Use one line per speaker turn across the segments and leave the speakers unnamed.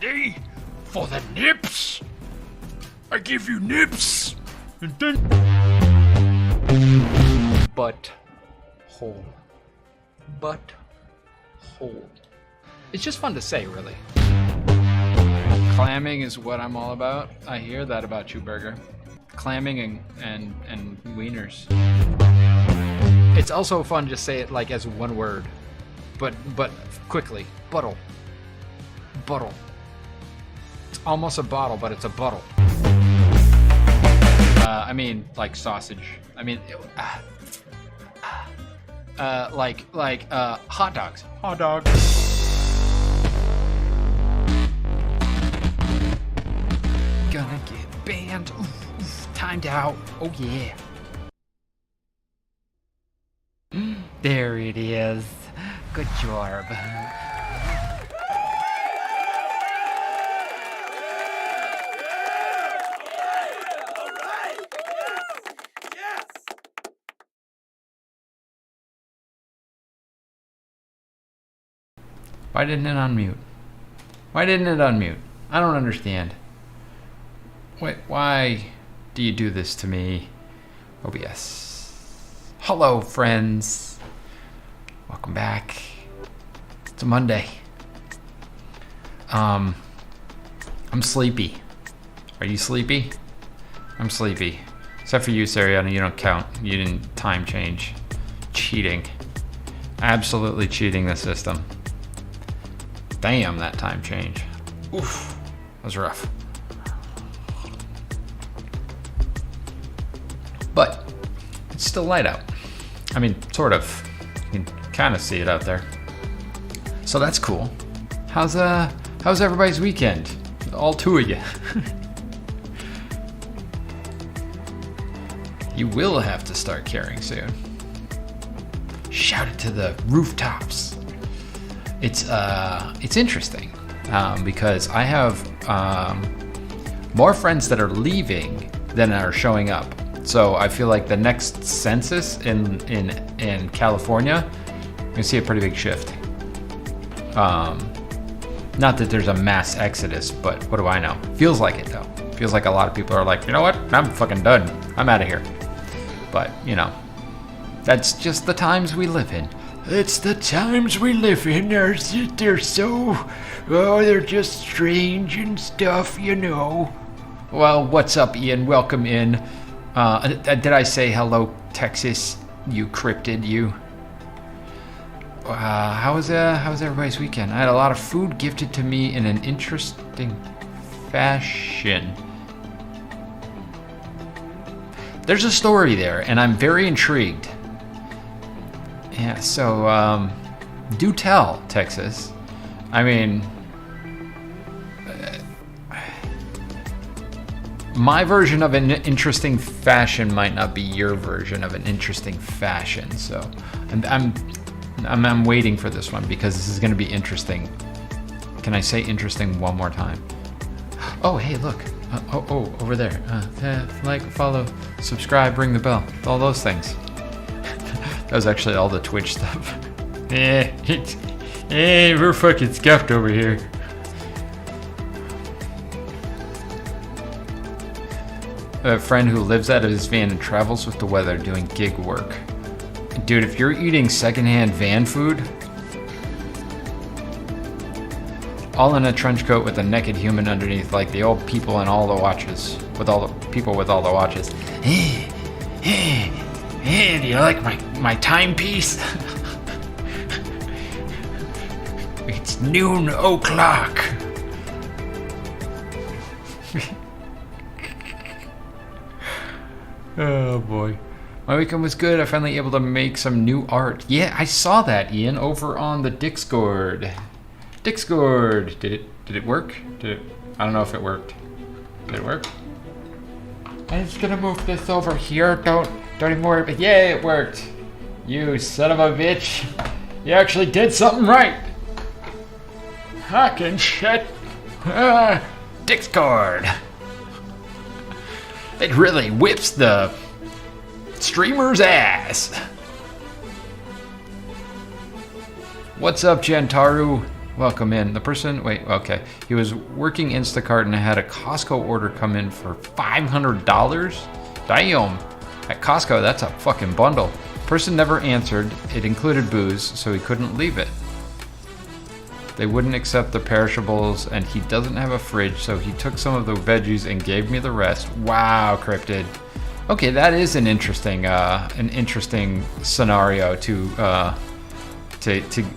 ready for the nips? I give you nips, and then butt hole. Butt hole. It's just fun to say, really. Clamming is what I'm all about. I hear that about you, Burger. Clamming and wieners. It's also fun to say it like as one word, but quickly. Buttle. Buttle. It's almost a bottle, but it's a buttle. I mean, like sausage. I mean, like hot dogs. Hot dogs. Gonna get banned. Oof, oof, timed out. Oh yeah. There it is. Good job. Why didn't it unmute? Why didn't it unmute? I don't understand. Wait, why do you do this to me? OBS. Hello, friends. Welcome back. It's a Monday. I'm sleepy. Are you sleepy? I'm sleepy. Except for you, Sariana, you don't count. You didn't time change. Cheating. Absolutely cheating the system. Damn, that time change. Oof, that was rough. But it's still light out. I mean, sort of. You can kind of see it out there. So that's cool. How's everybody's weekend? All two of you. You will have to start caring soon. Shout it to the rooftops. It's interesting because I have more friends that are leaving than are showing up. So I feel like the next census in California, you're gonna see a pretty big shift. Not that there's a mass exodus, but what do I know? Feels like it though. Feels like a lot of people are like, you know what? I'm fucking done. I'm out of here. But you know, that's just the times we live in. It's the times we live in. They're so, they're just strange and stuff, you know. Well, what's up, Ian? Welcome in. Did I say hello, Texas? You cryptid, you. How was everybody's weekend? I had a lot of food gifted to me in an interesting fashion. There's a story there, and I'm very intrigued. Yeah, so, do tell, Texas. I mean, my version of an interesting fashion might not be your version of an interesting fashion, so I'm waiting for this one because this is going to be interesting. Can I say interesting one more time? Oh, hey, look. Over there. Like, follow, subscribe, ring the bell. All those things. That was actually all the Twitch stuff. We're fucking scuffed over here. A friend who lives out of his van and travels with the weather doing gig work. Dude, if you're eating secondhand van food, all in a trench coat with a naked human underneath, like the old people in all the watches, with all the people with all the watches. Hey, do you like my timepiece? It's noon o'clock. Oh boy. My weekend was good. I finally able to make some new art. Yeah, I saw that, Ian, over on the Discord. Discord. Did it work? I don't know if it worked. Did it work? I'm just gonna move this over here. Don't even worry. But yeah, it worked. You son of a bitch. You actually did something right. Hacking shit. Discord. It really whips the streamer's ass. What's up, Jantaru? welcome in. The person, wait, okay. He was working Instacart and had a Costco order come in for $500. Damn. At Costco, that's a fucking bundle. Person never answered. It included booze, so he couldn't leave it. They wouldn't accept the perishables, and he doesn't have a fridge, so he took some of the veggies and gave me the rest. Wow, Cryptid. Okay, that is an interesting scenario to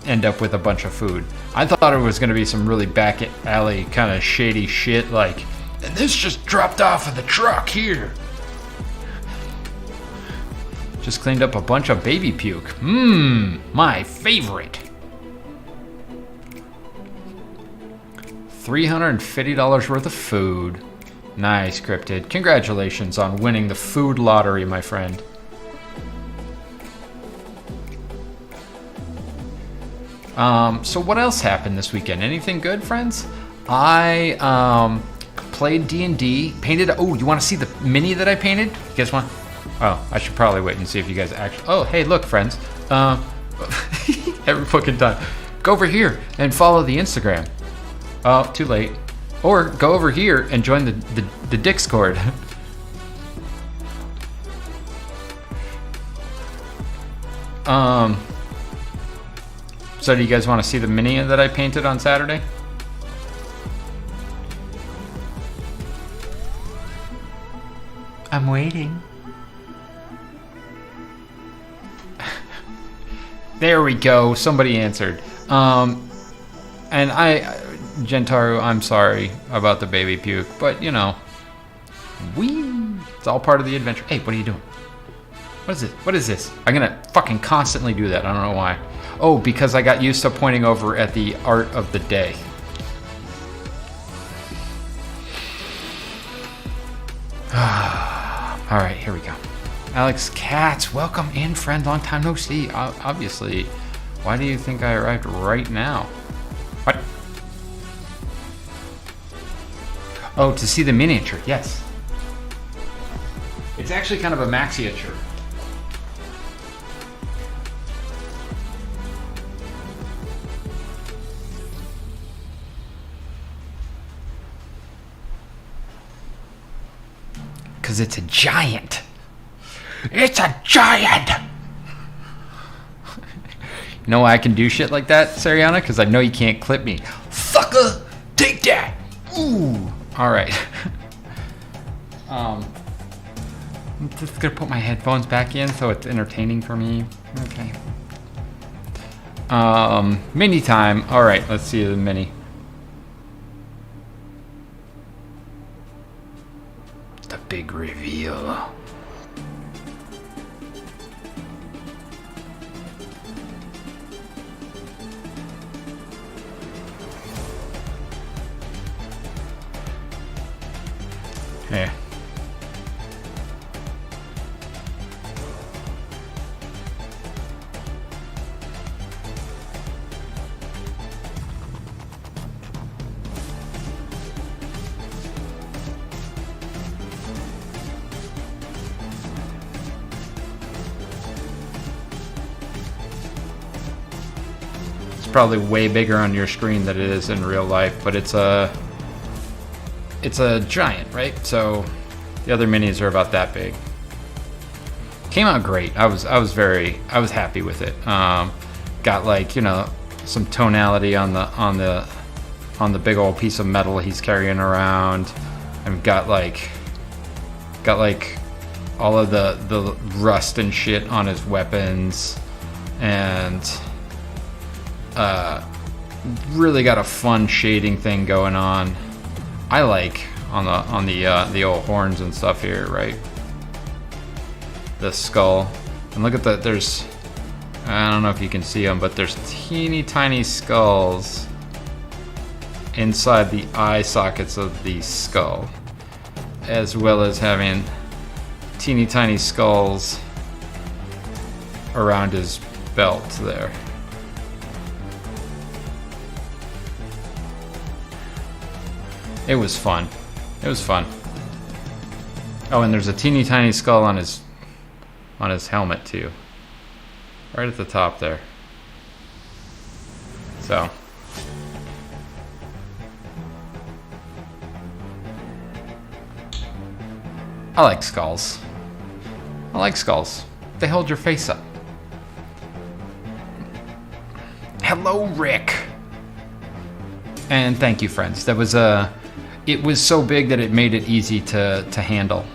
end up with a bunch of food. I thought it was going to be some really back alley kind of shady shit, like, and this just dropped off of the truck here. Just cleaned up a bunch of baby puke. My favorite. $350 worth of food. Nice, Cryptid. Congratulations on winning the food lottery, my friend. So what else happened this weekend? Anything good, friends? I played D&D, painted. Oh, you want to see the mini that I painted? You guys want? Oh, I should probably wait and see if you guys actually. Oh, hey, look, friends. Every fucking time. Go over here and follow the Instagram. Oh, too late. Or go over here and join the Discord. So do you guys want to see the mini that I painted on Saturday? I'm waiting. There we go. Somebody answered. And Gentaru, I'm sorry about the baby puke, but you know, it's all part of the adventure. Hey, what are you doing? What is it? What is this? I'm gonna fucking constantly do that. I don't know why. Oh, because I got used to pointing over at the art of the day. All right, here we go. Alex Katz, welcome in, friend. Long time no see. Obviously, why do you think I arrived right now? What? Oh, to see the miniature, yes. It's actually kind of a maxiature. Because it's a giant. It's a giant! You know why I can do shit like that, Sariana? Because I know you can't clip me. Fucker! Take that! Ooh! Alright. I'm just gonna put my headphones back in so it's entertaining for me. Okay. Mini time. Alright, let's see the mini. The big reveal. Yeah. It's probably way bigger on your screen than it is in real life, but it's a giant, right? So the other minis are about that big. Came out great. I was happy with it. Got, like, you know, some tonality on the big old piece of metal he's carrying around, and got like all of the rust and shit on his weapons, and really got a fun shading thing going on. I like on the old horns and stuff here, right? The skull, and look at there's, I don't know if you can see them, but there's teeny tiny skulls inside the eye sockets of the skull, as well as having teeny tiny skulls around his belt there. It was fun. It was fun. Oh, and there's a teeny tiny skull on his helmet too. Right at the top there. So, I like skulls. I like skulls. They hold your face up. Hello, Rick. And thank you, friends. That was it was so big that it made it easy to handle.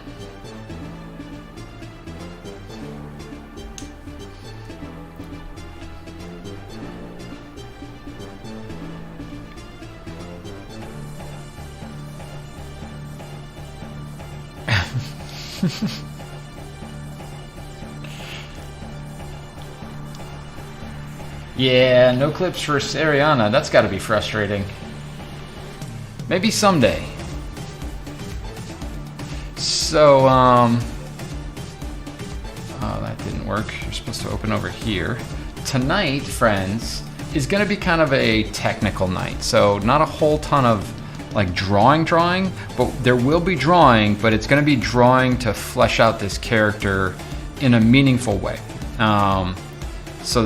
Yeah, no clips for Ariana. That's got to be frustrating. Maybe someday. So, oh, that didn't work. You're supposed to open over here. Tonight, friends, is going to be kind of a technical night. So, not a whole ton of like drawing, but there will be drawing, but it's going to be drawing to flesh out this character in a meaningful way. So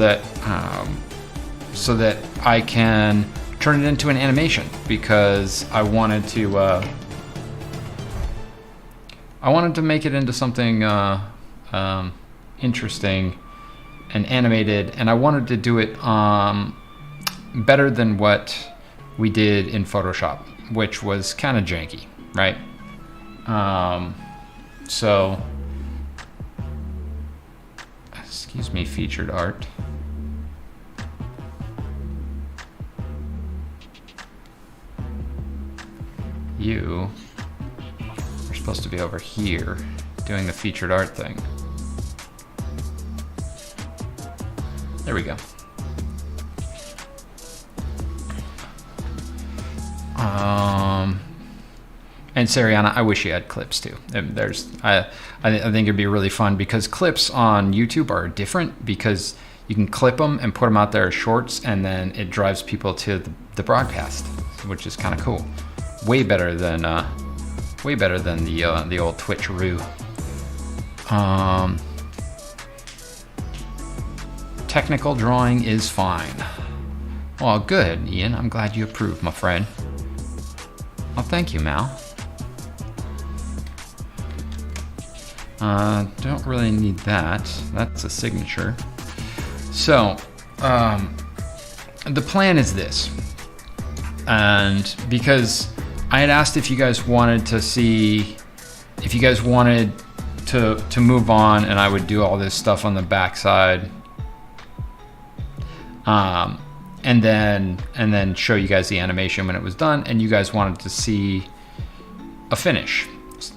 that I can turn it into an animation, because I wanted to make it into something interesting and animated, and I wanted to do it better than what we did in Photoshop, which was kind of janky, right? So, excuse me, featured art. You are supposed to be over here doing the featured art thing. There we go. And Sariana, I wish you had clips too. I think it'd be really fun, because clips on YouTube are different, because you can clip them and put them out there as shorts, and then it drives people to the broadcast, which is kind of cool. Way better than the old Twitch-roo. Technical drawing is fine. Well, good, Ian. I'm glad you approve, my friend. Well, thank you, Mal. Don't really need that. That's a signature. So, the plan is this. And because I had asked if you guys wanted to see, if you guys wanted to move on, and I would do all this stuff on the backside, and then show you guys the animation when it was done, and you guys wanted to see a finish,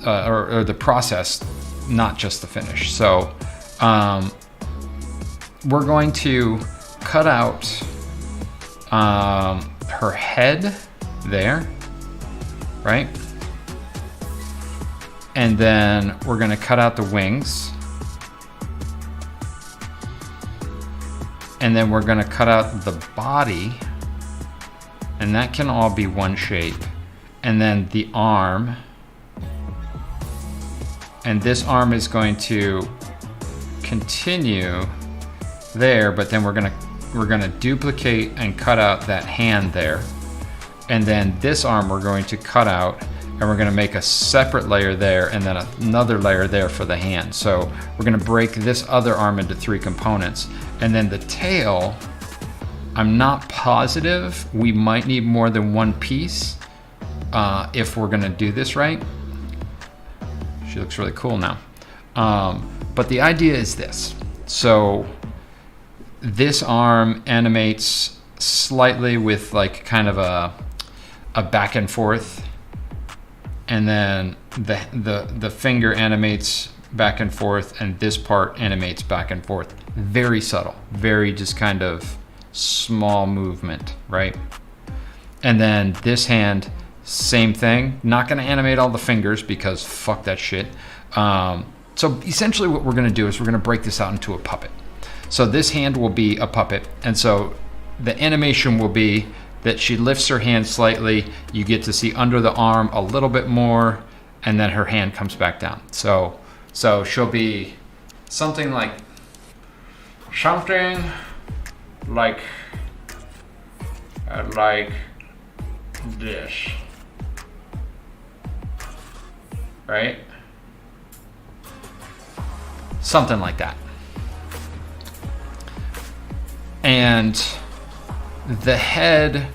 or the process, not just the finish. So we're going to cut out her head there, right? And then we're gonna cut out the wings. And then we're gonna cut out the body, and that can all be one shape. And then the arm, and this arm is going to continue there, but then we're gonna duplicate and cut out that hand there. And then this arm we're going to cut out, and we're gonna make a separate layer there, and then another layer there for the hand. So we're gonna break this other arm into 3 components. And then the tail, I'm not positive. We might need more than one piece if we're gonna do this right. She looks really cool now. But the idea is this. So this arm animates slightly with like kind of a back and forth, and then the finger animates back and forth, and this part animates back and forth. Very subtle, very just kind of small movement, right? And then this hand, same thing. Not gonna animate all the fingers because fuck that shit. So essentially what we're gonna do is we're gonna break this out into a puppet. So this hand will be a puppet, and so the animation will be that she lifts her hand slightly, you get to see under the arm a little bit more, and then her hand comes back down. So she'll be something like this, right? Something like that. And the head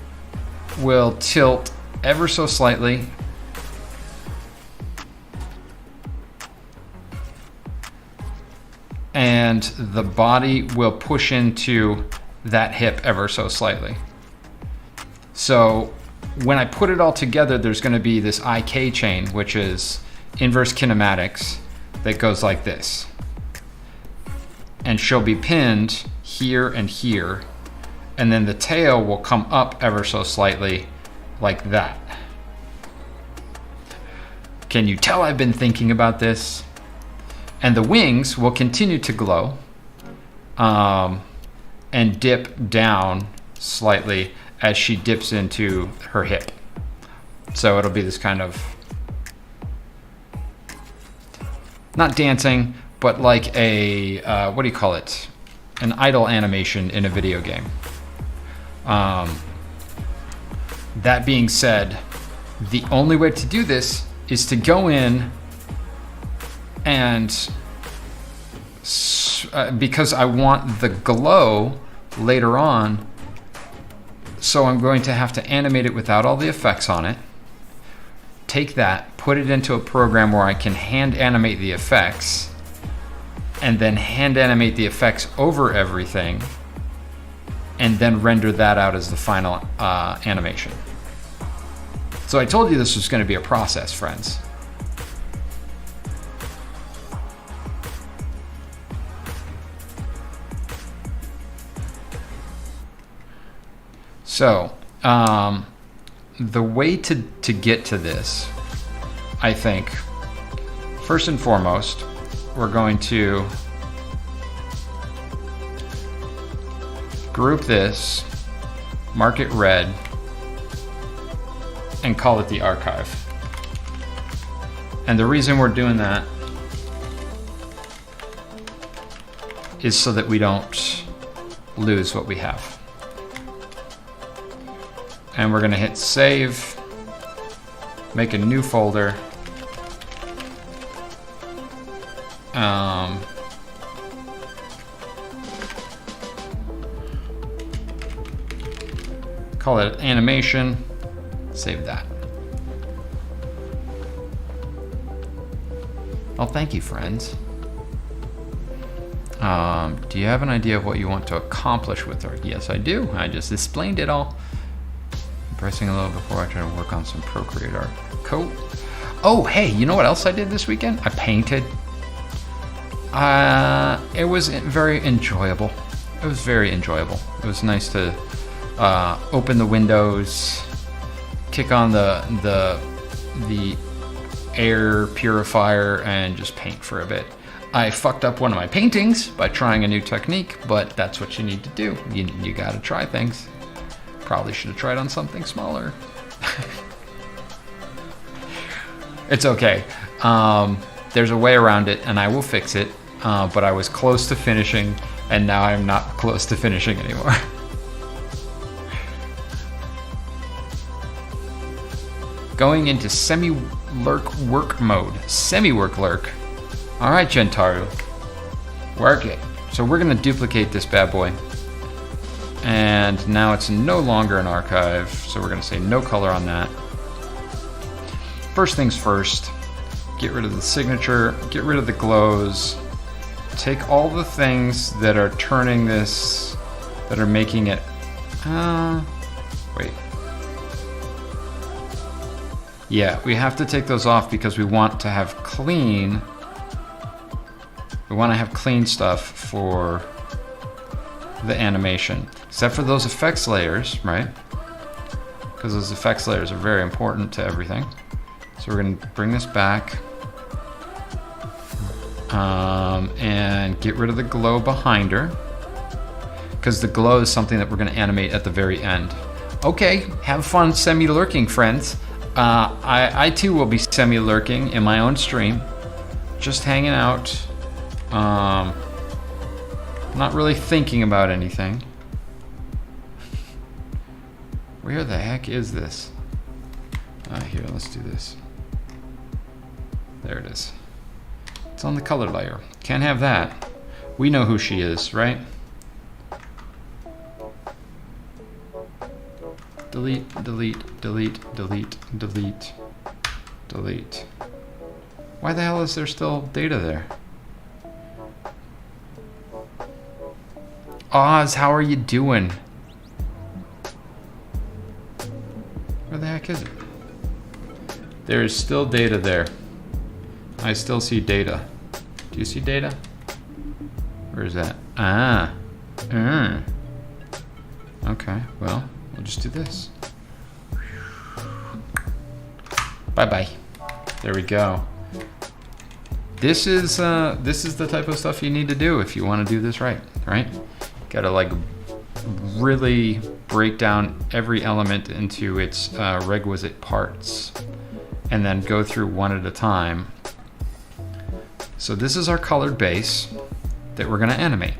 will tilt ever so slightly. And the body will push into that hip ever so slightly. So when I put it all together, there's going to be this IK chain, which is inverse kinematics, that goes like this. And she'll be pinned here and here. And then the tail will come up ever so slightly like that. Can you tell I've been thinking about this? And the wings will continue to glow and dip down slightly as she dips into her hip. So it'll be this kind of, not dancing, but like a, what do you call it? An idle animation in a video game. That being said, the only way to do this is to go in and because I want the glow later on, so I'm going to have to animate it without all the effects on it. Take that, put it into a program where I can hand animate the effects, and then hand animate the effects over everything, and then render that out as the final animation. So I told you this was going to be a process, friends. So the way to get to this, I think, first and foremost, we're going to group this, mark it red, and call it the archive. And the reason we're doing that is so that we don't lose what we have. And we're gonna hit save, make a new folder. Call it animation, save that. Oh, thank you, friends. Do you have an idea of what you want to accomplish with her? Yes, I do. I just explained it all. Pressing a little before I try to work on some Procreate art. Cool. Oh, hey, you know what else I did this weekend? I painted. It was very enjoyable. It was very enjoyable. It was nice to open the windows, kick on the air purifier, and just paint for a bit. I fucked up one of my paintings by trying a new technique, but that's what you need to do. You gotta try things. Probably should have tried on something smaller. It's okay. There's a way around it, and I will fix it. But I was close to finishing, and now I'm not close to finishing anymore. Going into semi-lurk work mode. Semi-work lurk. All right, Gentaru. Work it. So we're going to duplicate this bad boy. And now it's no longer an archive, so we're going to say no color on that. First things first, get rid of the signature, get rid of the glows, take all the things that are turning this, that are making it, wait. Yeah, we have to take those off because we want to have clean, stuff for the animation. Except for those effects layers, right? Because those effects layers are very important to everything. So we're going to bring this back and get rid of the glow behind her, because the glow is something that we're going to animate at the very end. Okay, have fun semi-lurking, friends. I too will be semi-lurking in my own stream, just hanging out, not really thinking about anything. Where the heck is this? Here, let's do this. There it is. It's on the color layer. Can't have that. We know who she is, right? Delete, delete, delete, delete, delete, delete. Why the hell is there still data there? Oz, how are you doing? Where the heck is it? There is still data there. I still see data. Do you see data? Where is that? Ah. Okay, well, we'll just do this. Bye-bye. There we go. This is the type of stuff you need to do if you want to do this right? Gotta like really break down every element into its requisite parts and then go through one at a time. So this is our colored base that we're gonna animate.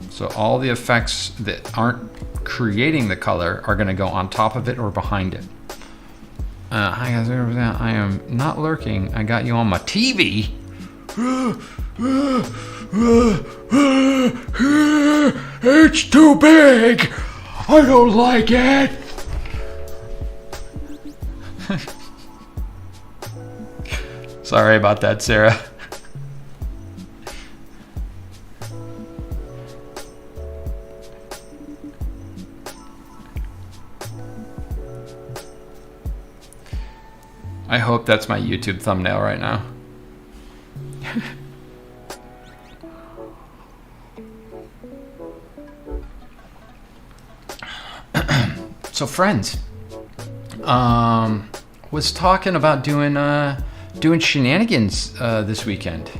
So all the effects that aren't creating the color are gonna go on top of it or behind it. Hi guys, I am not lurking. I got you on my TV. It's too big. I don't like it. Sorry about that, Sarah. I hope that's my YouTube thumbnail right now. So friends, was talking about doing shenanigans this weekend.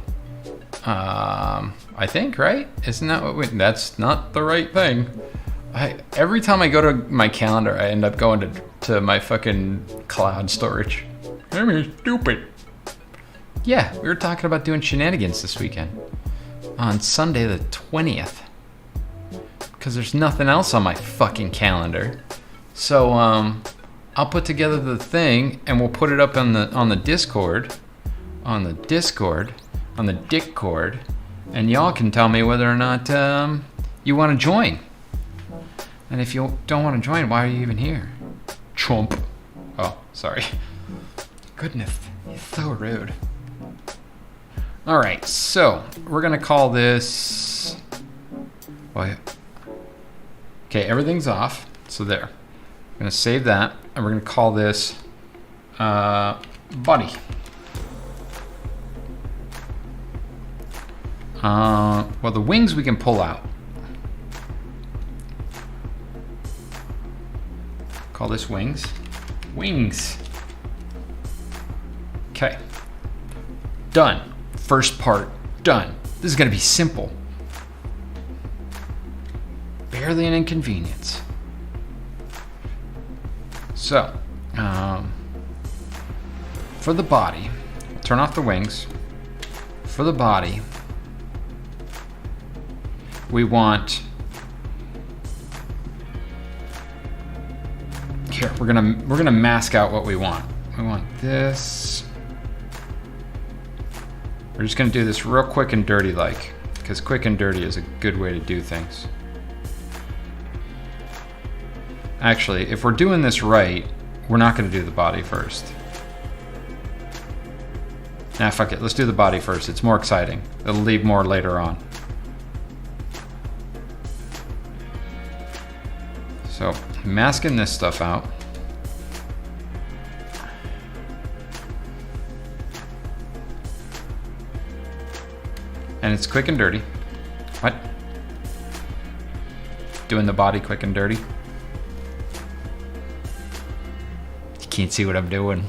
I think, right? Isn't that what that's not the right thing. Every time I go to my calendar, I end up going to my fucking cloud storage. I mean, stupid. Yeah, we were talking about doing shenanigans this weekend on Sunday the 20th because there's nothing else on my fucking calendar. So I'll put together the thing and we'll put it up on the Discord, on the Discord, and y'all can tell me whether or not you want to join. And if you don't want to join, why are you even here? Trump. Oh, sorry. Goodness, he's so rude. All right, so we're gonna call this. Well, okay, everything's off. So there. I'm gonna save that, and we're gonna call this body. Well, the wings we can pull out. Call this wings. Wings. Okay. Done. First part done. This is gonna be simple. Barely an inconvenience. So, for the body, turn off the wings. For the body, we want. Here, we're gonna mask out what we want. We want this. We're just gonna do this real quick and dirty like, because quick and dirty is a good way to do things. Actually, if we're doing this right, we're not gonna do the body first. Nah, fuck it, let's do the body first. It's more exciting. It'll leave more later on. So, masking this stuff out. And it's quick and dirty. What? Doing the body quick and dirty. You can't see what I'm doing.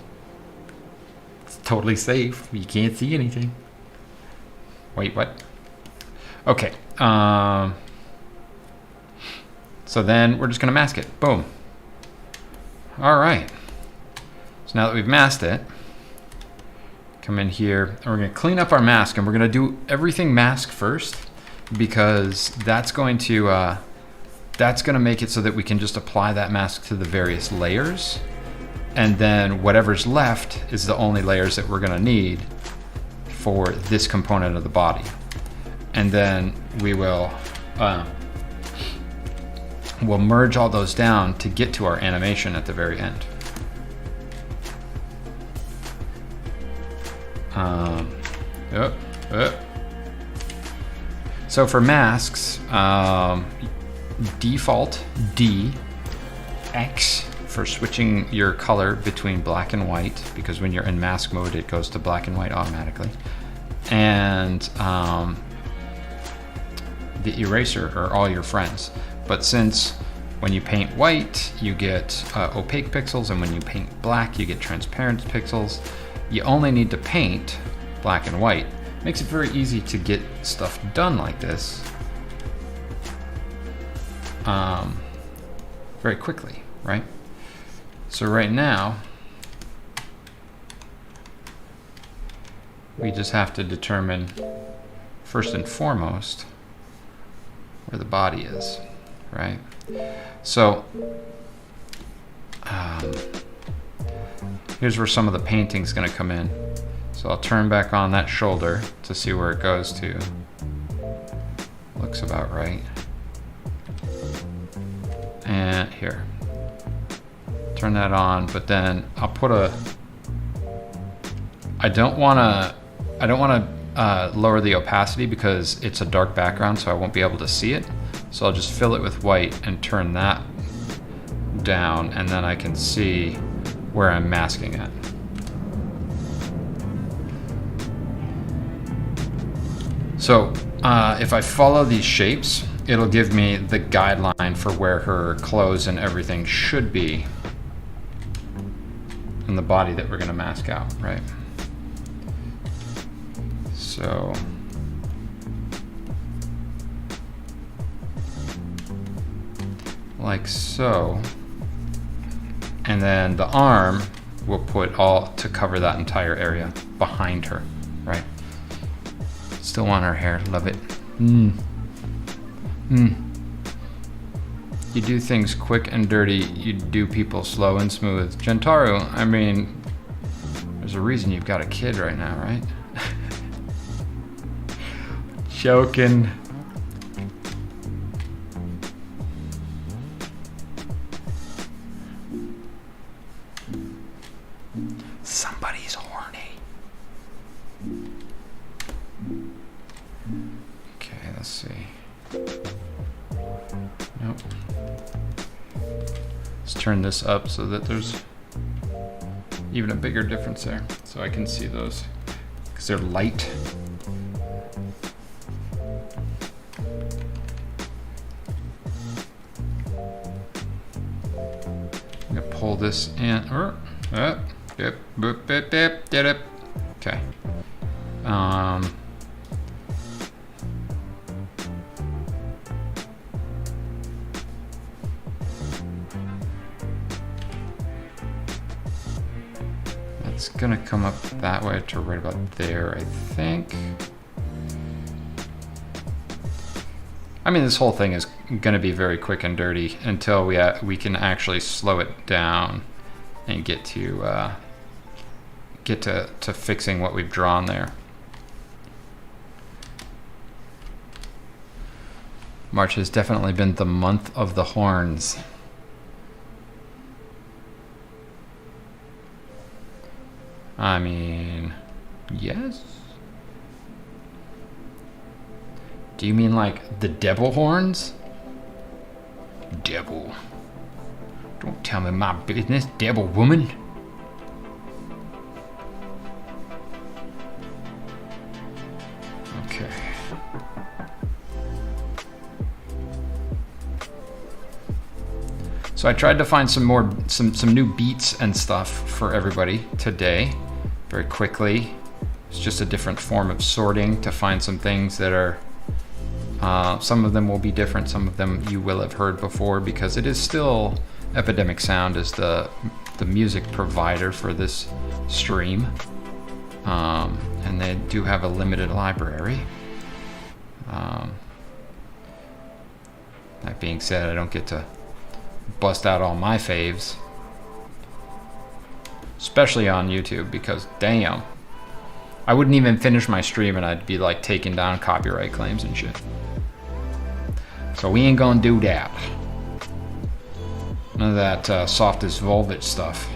It's totally safe. You can't see anything. Wait, what? Okay. So then we're just gonna mask it. Boom. All right. So now that we've masked it, come in here and we're gonna clean up our mask, and we're gonna do everything mask first, because that's going to make it so that we can just apply that mask to the various layers, and then whatever's left is the only layers that we're gonna need for this component of the body. And then we will we'll merge all those down to get to our animation at the very end. So for masks, default D, X for switching your color between black and white, because when you're in mask mode it goes to black and white automatically. And the eraser are all your friends. But since when you paint white you get opaque pixels, and when you paint black you get transparent pixels, you only need to paint black and white. Makes it very easy to get stuff done like this very quickly, right? So right now, we just have to determine, first and foremost, where the body is, right? So here's where some of the painting's gonna come in. So I'll turn back on that shoulder to see where it goes to. Looks about right. And here. Turn that on, but then I'll put I don't wanna lower the opacity because it's a dark background, so I won't be able to see it. So I'll just fill it with white and turn that down, and then I can see where I'm masking at. So if I follow these shapes, it'll give me the guideline for where her clothes and everything should be in the body that we're gonna mask out, right? So like so. And then the arm we'll put all to cover that entire area behind her, right? Still want her hair, love it. You do things quick and dirty, you do people slow and smooth. Gentaru, I mean, there's a reason you've got a kid right now, right? Joking. Somebody's horny. Okay, let's see. Nope. Let's turn this up so that there's even a bigger difference there, so I can see those because they're light. I'm gonna pull this in. Okay. It's gonna come up that way to right about there, I think. I mean, this whole thing is gonna be very quick and dirty until we can actually slow it down and get to fixing what we've drawn there. March has definitely been the month of the horns. I mean, yes. Do you mean like the devil horns? Devil. Don't tell me my business, devil woman. Okay. So I tried to find some new beats and stuff for everybody today, very quickly. It's just a different form of sorting to find some things that are, some of them will be different, some of them you will have heard before, because it is still, Epidemic Sound is the music provider for this stream. And they do have a limited library. That being said, I don't get to bust out all my faves, especially on YouTube, because damn, I wouldn't even finish my stream and I'd be like taking down copyright claims and shit. So we ain't gonna do that. None of that soft as velvet stuff.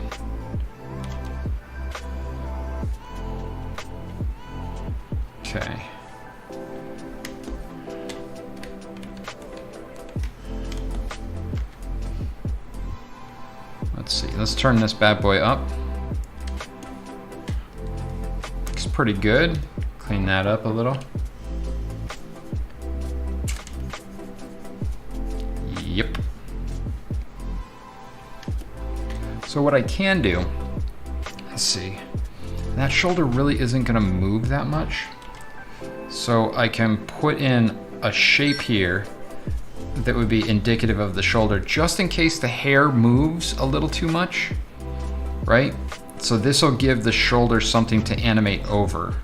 Okay. Let's see, let's turn this bad boy up. Looks pretty good. Clean that up a little. Yep. So what I can do, let's see, that shoulder really isn't gonna move that much. So I can put in a shape here that would be indicative of the shoulder, just in case the hair moves a little too much, right? So this will give the shoulder something to animate over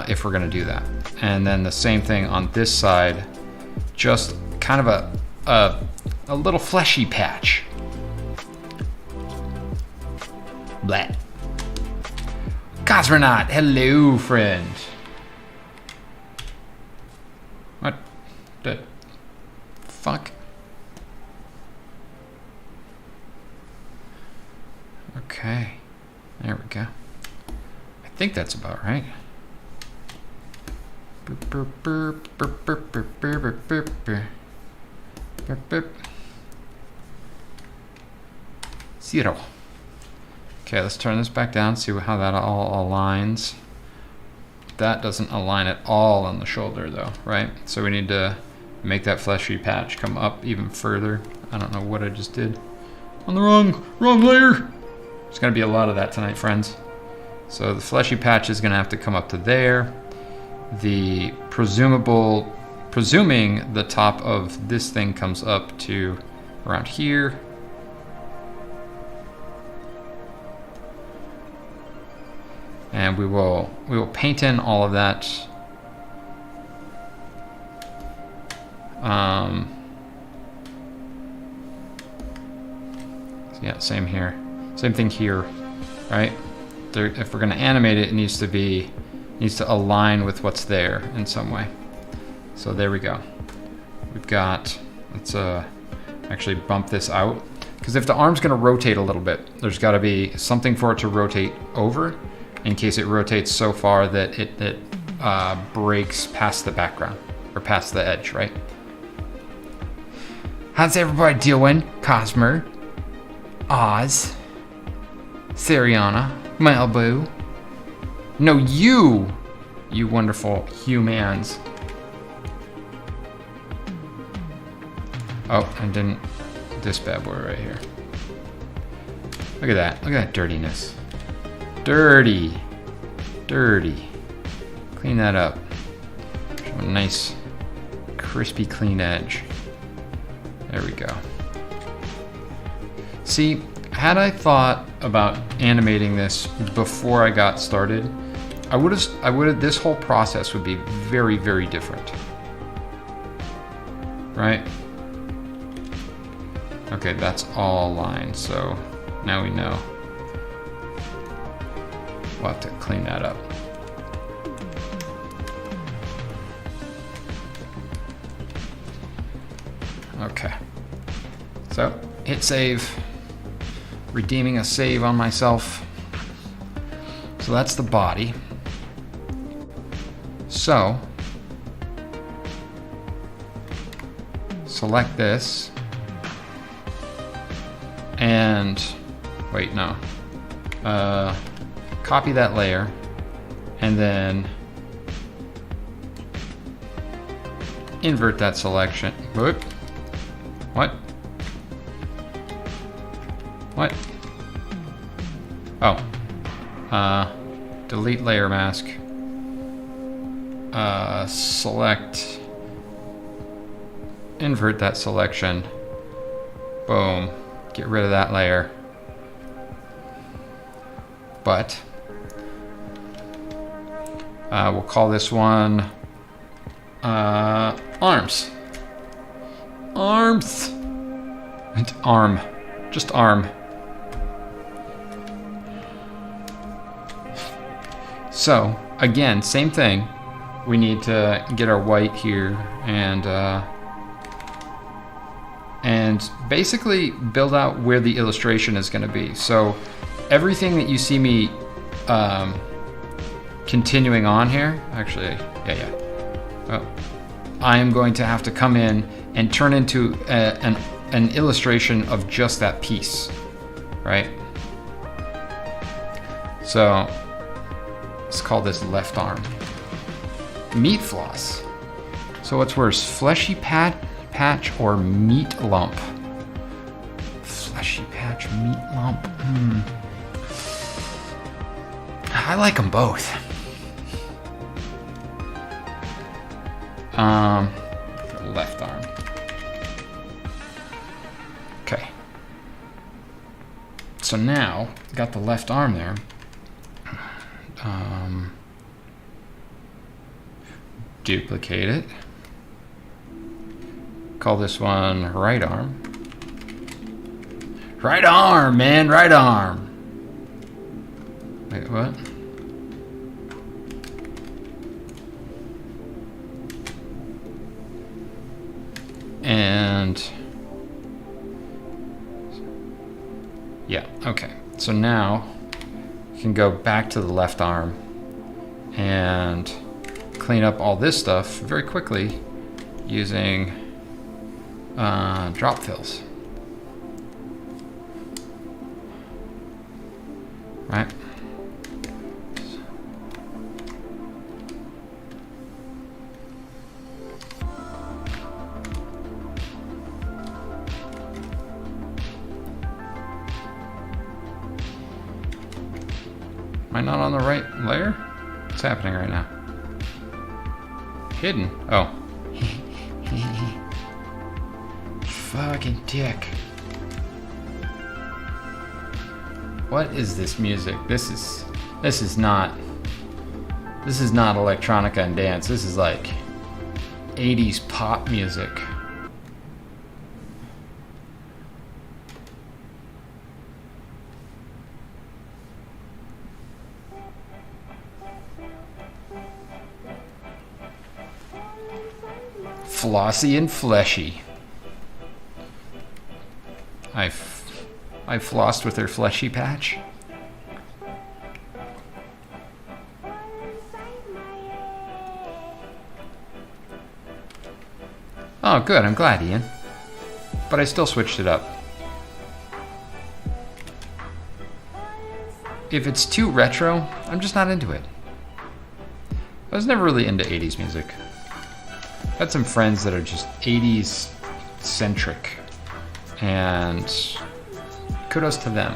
if we're gonna do that. And then the same thing on this side, just kind of a little fleshy patch. Blah. Cosmonaut, hello friend. What the fuck? Okay, there we go. I think that's about right. Zero. Okay, let's turn this back down, see how that all aligns. That doesn't align at all on the shoulder though, right? So we need to make that fleshy patch come up even further. I don't know what I just did. On the wrong layer. There's gonna be a lot of that tonight, friends. So the fleshy patch is gonna have to come up to there. The presuming the top of this thing comes up to around here. And we will paint in all of that. So yeah, same here. Same thing here, right? If we're gonna animate it, it needs to align with what's there in some way. So there we go. We've got, let's actually bump this out. Because if the arm's gonna rotate a little bit, there's gotta be something for it to rotate over, in case it rotates so far that it breaks past the background, or past the edge, right? How's everybody doing? Cosmer, Oz, Sariana, Malibu. No, you wonderful humans. Oh, and then this bad boy right here. Look at that. Look at that dirtiness. Dirty. Clean that up. Show a nice, crispy, clean edge. There we go. See, had I thought about animating this before I got started, I would have, this whole process would be very, very different. Right? Okay, that's all lines, so now we know. We'll have to clean that up. Okay. So, hit save. Redeeming a save on myself. So that's the body. So, select this. And, wait, no. Copy that layer. And then invert that selection. Whoop. What? What? Oh. Delete layer mask. Select. Invert that selection. Boom. Get rid of that layer. But we'll call this one arms. Arms. And arm. Just arm. So again, same thing. We need to get our white here and basically build out where the illustration is going to be. So everything that you see me continuing on here, actually, I am going to have to come in and turn into an illustration of just that piece, right? So let's call this left arm. Meat floss. So what's worse, fleshy patch or meat lump? Fleshy patch, meat lump. I like them both. Left arm. Okay. So now, got the left arm there. Duplicate it. Call this one right arm. Right arm, man, right arm. Wait, what? And yeah, okay. So now you can go back to the left arm and clean up all this stuff very quickly using drop fills. Right? Am I not on the right layer? What's happening right now? Hidden. Oh. Fucking dick. What is this music? This is not electronica and dance. This is like 80s pop music. Flossy and fleshy. I flossed with her fleshy patch. Oh, good. I'm glad, Ian. But I still switched it up. If it's too retro, I'm just not into it. I was never really into 80s music. I had some friends that are just 80s centric, and kudos to them.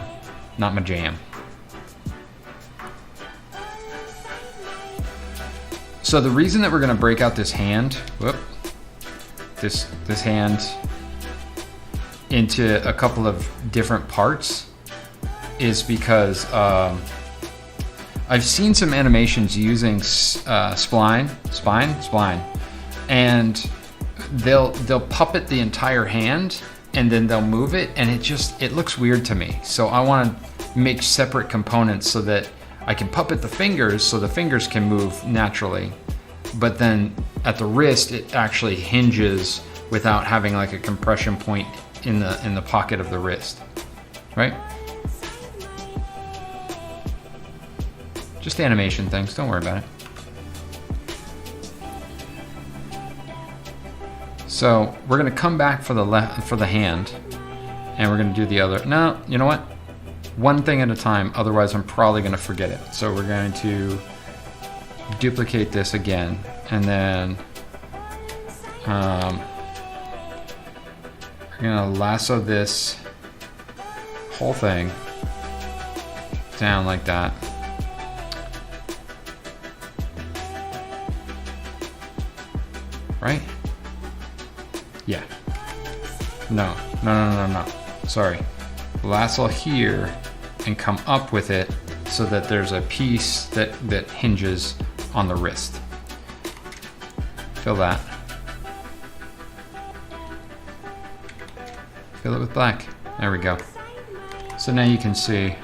Not my jam. So the reason that we're going to break out this hand, this hand into a couple of different parts is because I've seen some animations using spline, and they'll puppet the entire hand and then they'll move it, and it looks weird to me. So I want to make separate components so that I can puppet the fingers so the fingers can move naturally, but then at the wrist it actually hinges without having like a compression point in the pocket of the wrist, right? Just animation things, don't worry about it. So we're gonna come back for the hand, and we're gonna do the other. No, you know what? One thing at a time, otherwise I'm probably gonna forget it. So we're going to duplicate this again, and then we're gonna lasso this whole thing down like that. Right? Yeah. No. Sorry. Lasso here and come up with it so that there's a piece that hinges on the wrist. Fill that. Fill it with black. There we go. So now you can see.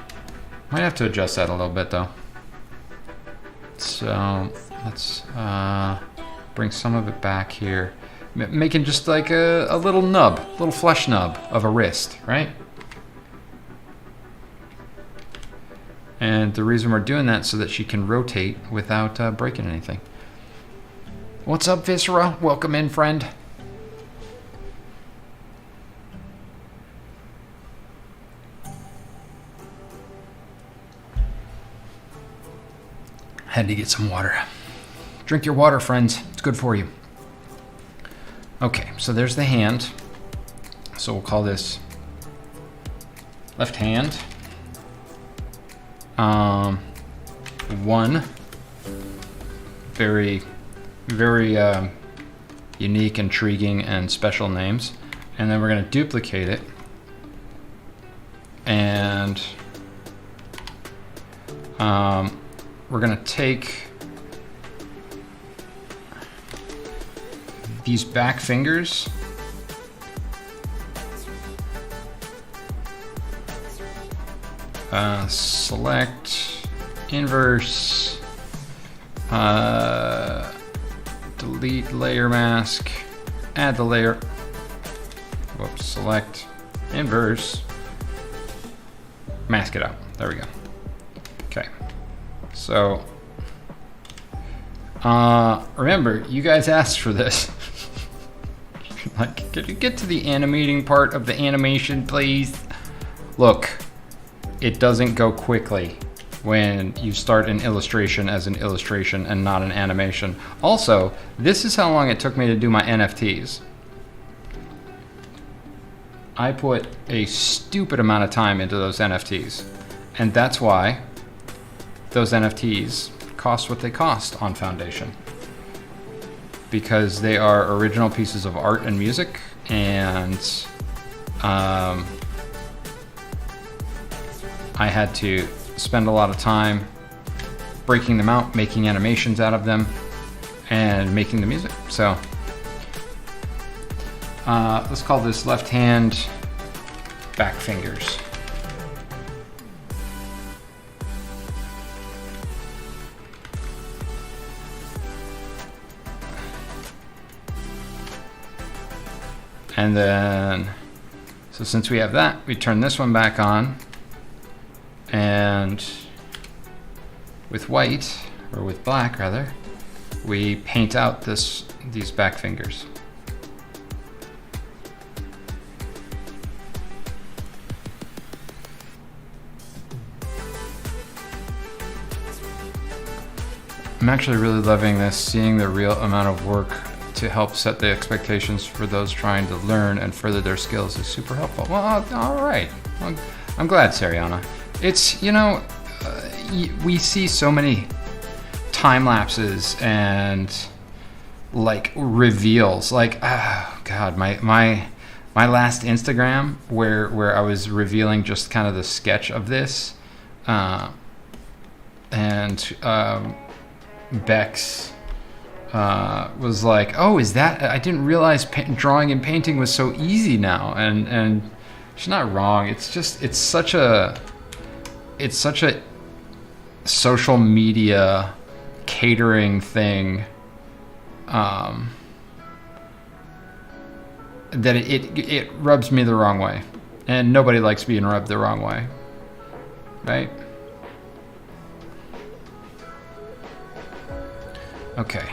Might have to adjust that a little bit though. So let's bring some of it back here. Making just like a little nub, little flesh nub of a wrist, right? And the reason we're doing that so that she can rotate without breaking anything. What's up, Viscera? Welcome in, friend. Had to get some water. Drink your water, friends. It's good for you. Okay, so there's the hand. So we'll call this left hand. One. Very unique, intriguing, and special names. And then we're going to duplicate it. And we're going to take these back fingers select, inverse, delete layer mask, add the layer, whoops, select, inverse, mask it out. There we go. Okay. So, remember, you guys asked for this. Like, could you get to the animating part of the animation, please? Look, it doesn't go quickly when you start an illustration as an illustration and not an animation. Also, this is how long it took me to do my NFTs. I put a stupid amount of time into those NFTs, and that's why those NFTs cost what they cost on Foundation, because they are original pieces of art and music, and I had to spend a lot of time breaking them out, making animations out of them, and making the music. So let's call this left hand back fingers. And then, so since we have that, we turn this one back on, and with white, or with black rather, we paint out these back fingers. I'm actually really loving this, seeing the real amount of work to help set the expectations for those trying to learn and further their skills is super helpful. Well, all right. Well, I'm glad, Sariana. It's, you know, we see so many time lapses and like reveals. Like, oh God, my last Instagram where I was revealing just kind of the sketch of this, and Bex was like, "Oh, is that? I didn't realize drawing and painting was so easy now." And she's not wrong. It's just it's such a social media catering thing, that it rubs me the wrong way, and nobody likes being rubbed the wrong way, right? Okay.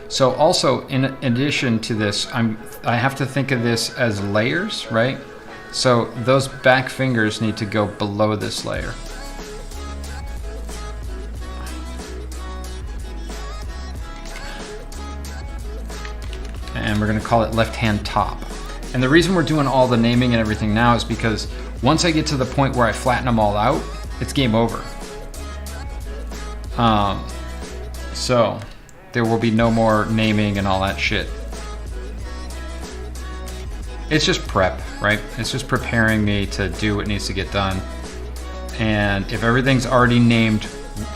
So also, in addition to this, I have to think of this as layers, right? So those back fingers need to go below this layer. And we're going to call it left hand top. And the reason we're doing all the naming and everything now is because once I get to the point where I flatten them all out, it's game over. So there will be no more naming and all that shit. It's just prep, right? It's just preparing me to do what needs to get done. And if everything's already named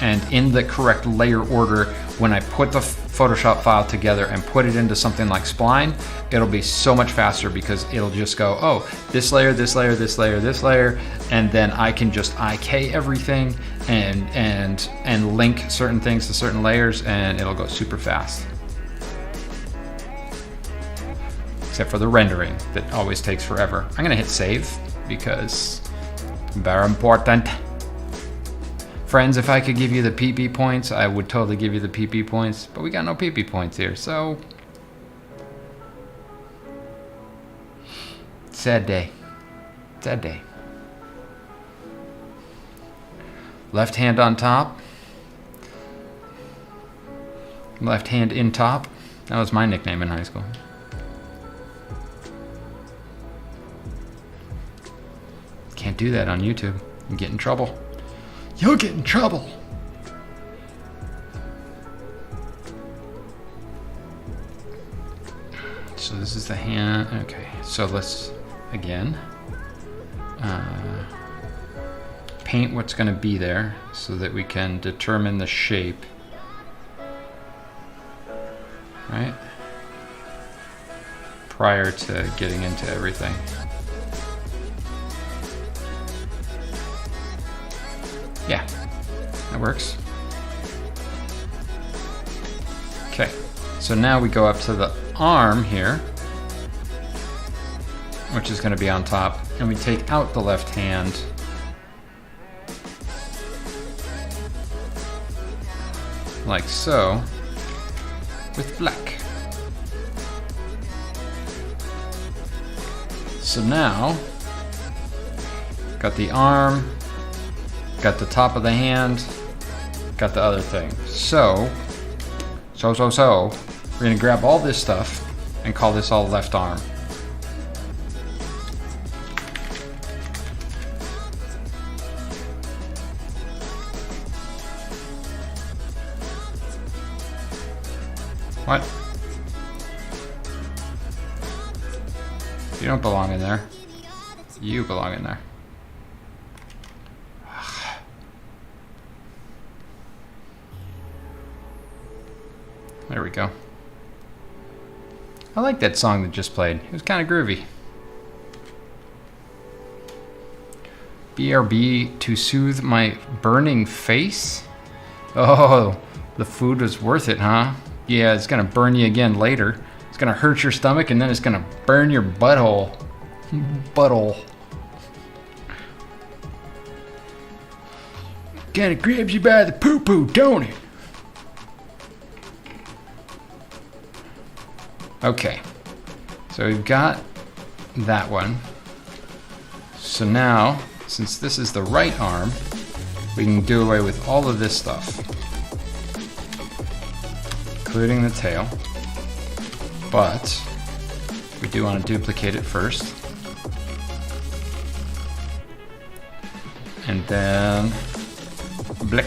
and in the correct layer order, when I put the Photoshop file together and put it into something like Spline, it'll be so much faster because it'll just go, oh, this layer, this layer, this layer, this layer, and then I can just IK everything and link certain things to certain layers, and it'll go super fast. Except for the rendering that always takes forever. I'm gonna hit save because very important. Friends, if I could give you the PP points, I would totally give you the PP points, but we got no PP points here, so sad day. Sad day. Left hand on top. Left hand in top. That was my nickname in high school. Can't do that on YouTube. You get in trouble. You'll get in trouble. So this is the hand. Okay, so let's again paint what's going to be there so that we can determine the shape. Right? Prior to getting into everything. Yeah, that works. Okay, so now we go up to the arm here, which is going to be on top, and we take out the left hand. Like so, with black. So now, got the arm, got the top of the hand, got the other thing. So, we're gonna grab all this stuff and call this all left arm. What? You don't belong in there. You belong in there. There we go. I like that song that just played. It was kind of groovy. BRB to soothe my burning face? Oh, the food was worth it, huh? Yeah, it's gonna burn you again later. It's gonna hurt your stomach and then it's gonna burn your butthole. Butthole. Kinda grabs you by the poo-poo, don't it? Okay, so we've got that one. So now, since this is the right arm, we can do away with all of this stuff, including the tail. But we do want to duplicate it first. And then blick.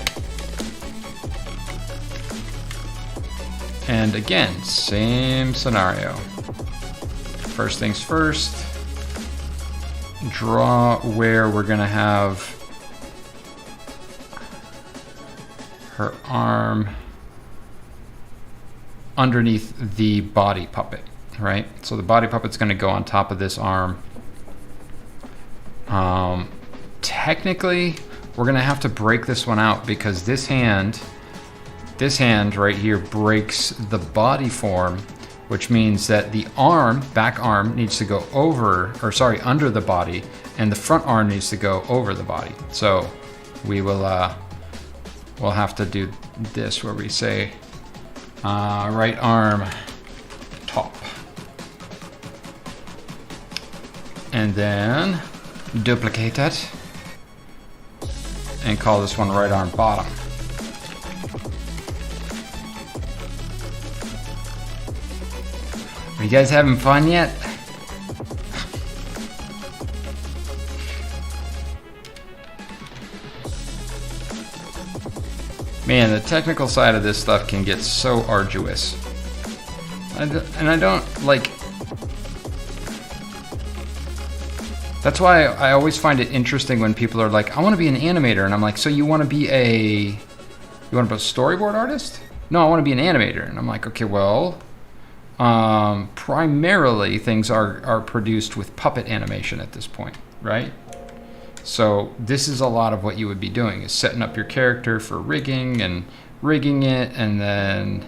And again, same scenario. First things first, draw where we're gonna have her arm underneath the body puppet, right? So the body puppet's gonna go on top of this arm. Technically, we're gonna have to break this one out because this hand right here breaks the body form, which means that the arm, back arm, needs to go over, or sorry, under the body, and the front arm needs to go over the body. So we will, we'll have to do this where we say right arm top. And then duplicate it and call this one right arm bottom. Are you guys having fun yet? Man, the technical side of this stuff can get so arduous. And I don't like... That's why I always find it interesting when people are like, I want to be an animator. And I'm like, so you want to be a storyboard artist? no, I want to be an animator. And I'm like, okay, well, primarily things are produced with puppet animation at this point, right? So this is a lot of what you would be doing, is setting up your character for rigging and rigging it, and then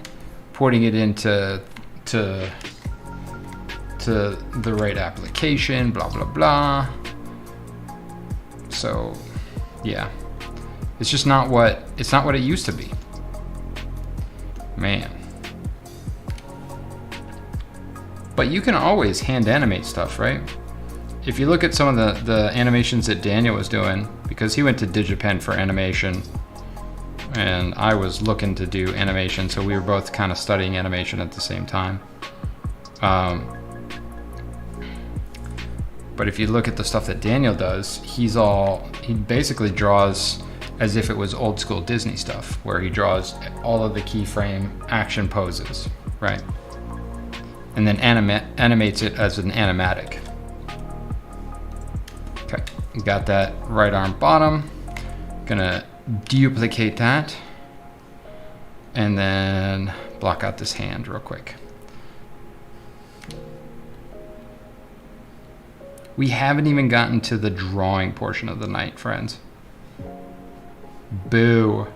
putting it into the right application, blah blah blah. So yeah, it's just not what it used to be, man. But you can always hand animate stuff, right? If you look at some of the animations that Daniel was doing, because he went to DigiPen for animation, and I was looking to do animation, so we were both kind of studying animation at the same time. But if you look at the stuff that Daniel does, he basically draws as if it was old school Disney stuff, where he draws all of the keyframe action poses, right? And then animates it as an animatic. Okay, got that right arm bottom. Gonna duplicate that, and then block out this hand real quick. We haven't even gotten to the drawing portion of the night, friends. Boo.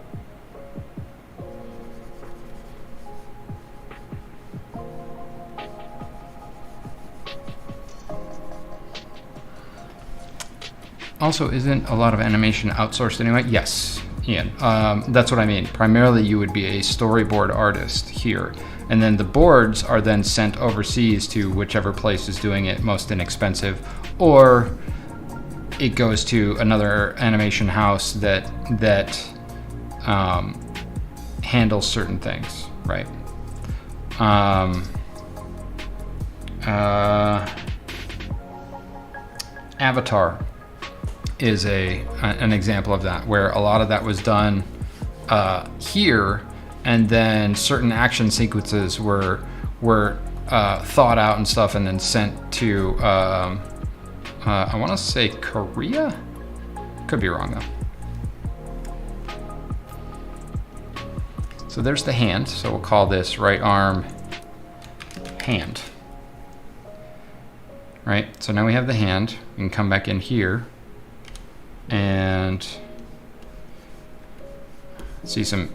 Also, isn't a lot of animation outsourced anyway? Yes, Ian. That's what I mean. Primarily, you would be a storyboard artist here. And then the boards are then sent overseas to whichever place is doing it most inexpensive, or it goes to another animation house that handles certain things, right? Avatar is an example of that, where a lot of that was done here, and then certain action sequences were thought out and stuff, and then sent to I want to say Korea. Could be wrong though. So there's the hand. So we'll call this right arm hand. Right. So now we have the hand. We can come back in here and see some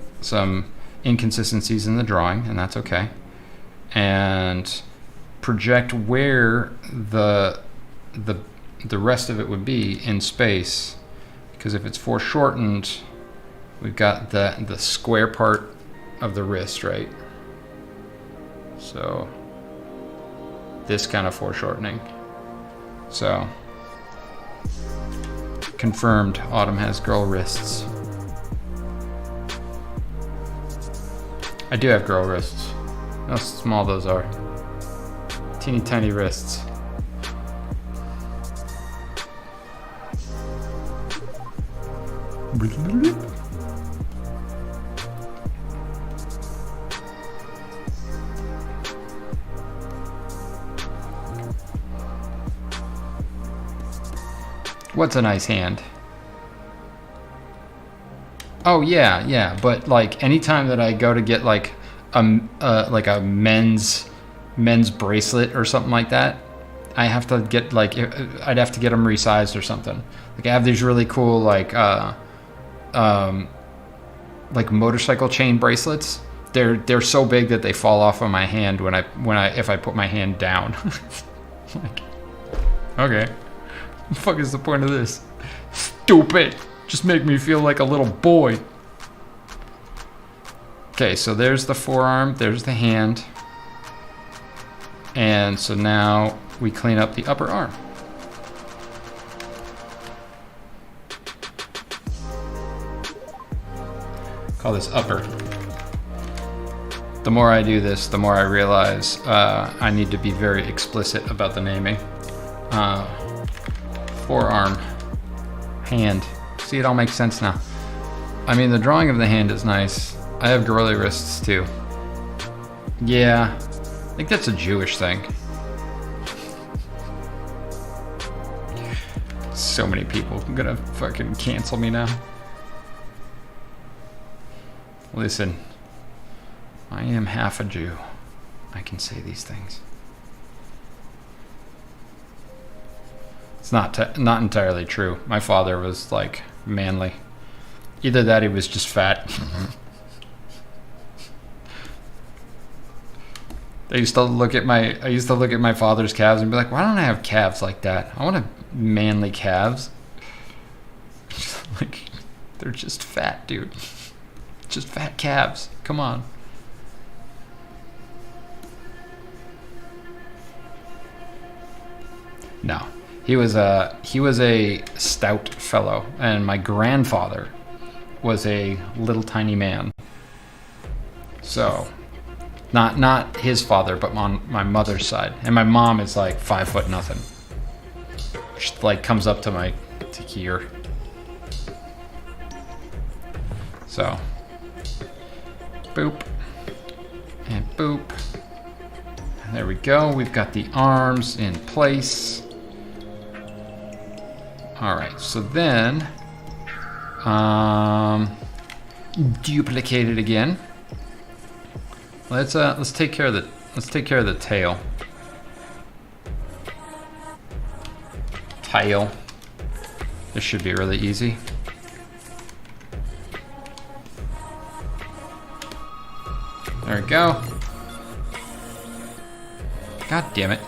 inconsistencies in the drawing, and that's okay. And project where the rest of it would be in space, because if it's foreshortened, we've got the square part of the wrist, right? So this kind of foreshortening. So confirmed, Autumn has girl wrists. I do have girl wrists. How small those are. Teeny tiny wrists. What's a nice hand? Oh yeah, but like anytime that I go to get like a men's bracelet or something like that, I have to get I'd have to get them resized or something. Like I have these really cool like motorcycle chain bracelets. They're so big that they fall off of my hand if I put my hand down. Like, okay, what the fuck is the point of this? Stupid. Just make me feel like a little boy. Okay, so there's the forearm, there's the hand. And so now we clean up the upper arm. Call this upper. The more I do this, the more I realize I need to be very explicit about the naming. Forearm, hand. See, it all makes sense now. I mean, the drawing of the hand is nice. I have girly wrists too. Yeah, I think that's a Jewish thing. So many people are gonna fucking cancel me now. Listen, I am half a Jew. I can say these things. It's not entirely true. My father was like manly. Either that, he was just fat. I used to look at my father's calves and be like, why don't I have calves like that? I want to manly calves. Like, they're just fat, dude. Just fat calves. Come on. No, he was a stout fellow, and my grandfather was a little tiny man. So, not his father, but on my mother's side, and my mom is like 5 foot nothing. She like comes up to here. So, boop and boop. And there we go. We've got the arms in place. All right, so then duplicate it again. Let's take care of the tail. This should be really easy. There we go. God damn it.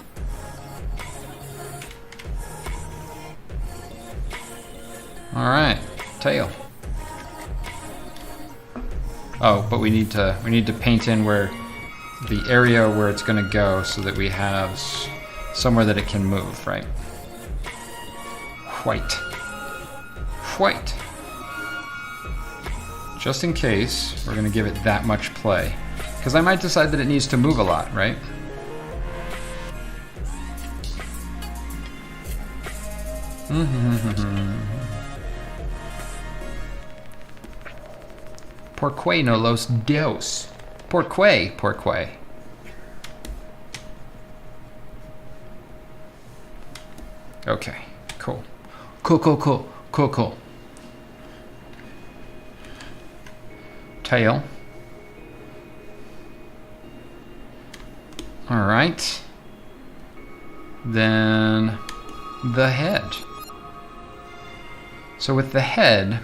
All right, tail. Oh, but we need to paint in where the area where it's going to go, so that we have somewhere that it can move, right? White. Just in case, we're going to give it that much play, because I might decide that it needs to move a lot, right? Porqué no los dios. Porqué. Okay, cool. Cool. Tail. All right. Then the head. So with the head,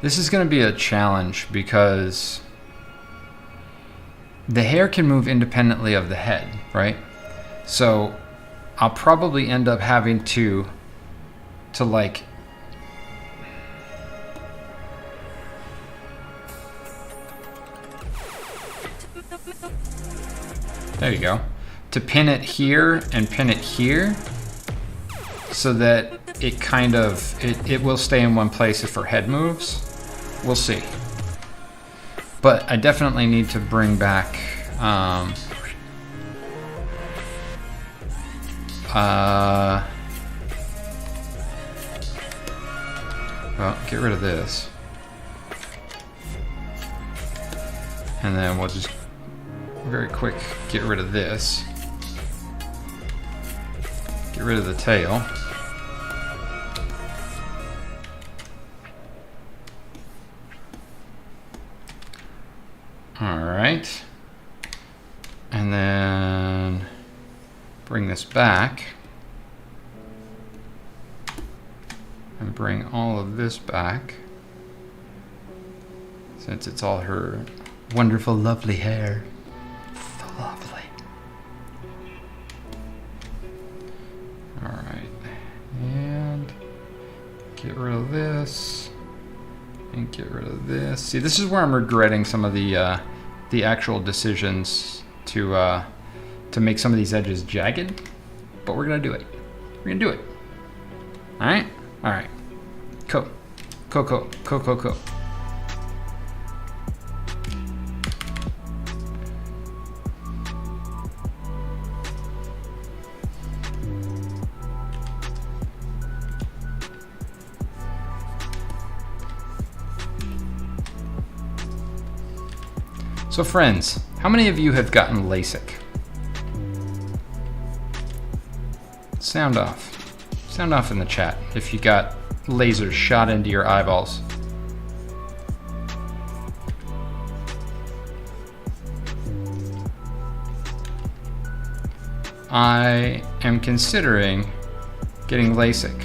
this is going to be a challenge because the hair can move independently of the head, right? So I'll probably end up having to like there you go, to pin it here and pin it here so that it kind of it will stay in one place if her head moves. We'll see. But I definitely need to bring back well, get rid of this. And then we'll just very quick get rid of this. Get rid of the tail. All right. And then bring this back. And bring all of this back, since it's all her wonderful, lovely hair. So lovely. All right, and get rid of this, and get rid of this. See, this is where I'm regretting some of the actual decisions to make some of these edges jagged, but we're gonna do it. We're gonna do it. All right. All right, cool. So friends, how many of you have gotten LASIK? Sound off in the chat if you got lasers shot into your eyeballs. I am considering getting LASIK.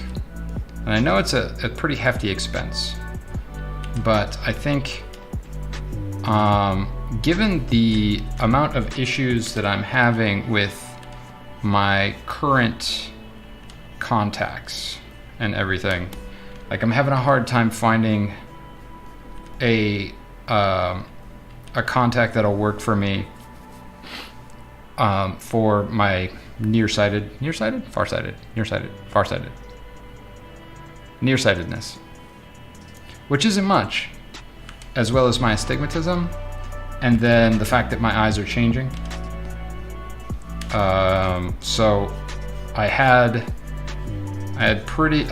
And I know it's a pretty hefty expense, but I think given the amount of issues that I'm having with my current contacts and everything, like I'm having a hard time finding a contact that'll work for my nearsightedness, which isn't much, as well as my astigmatism, and then the fact that my eyes are changing. So I had a pretty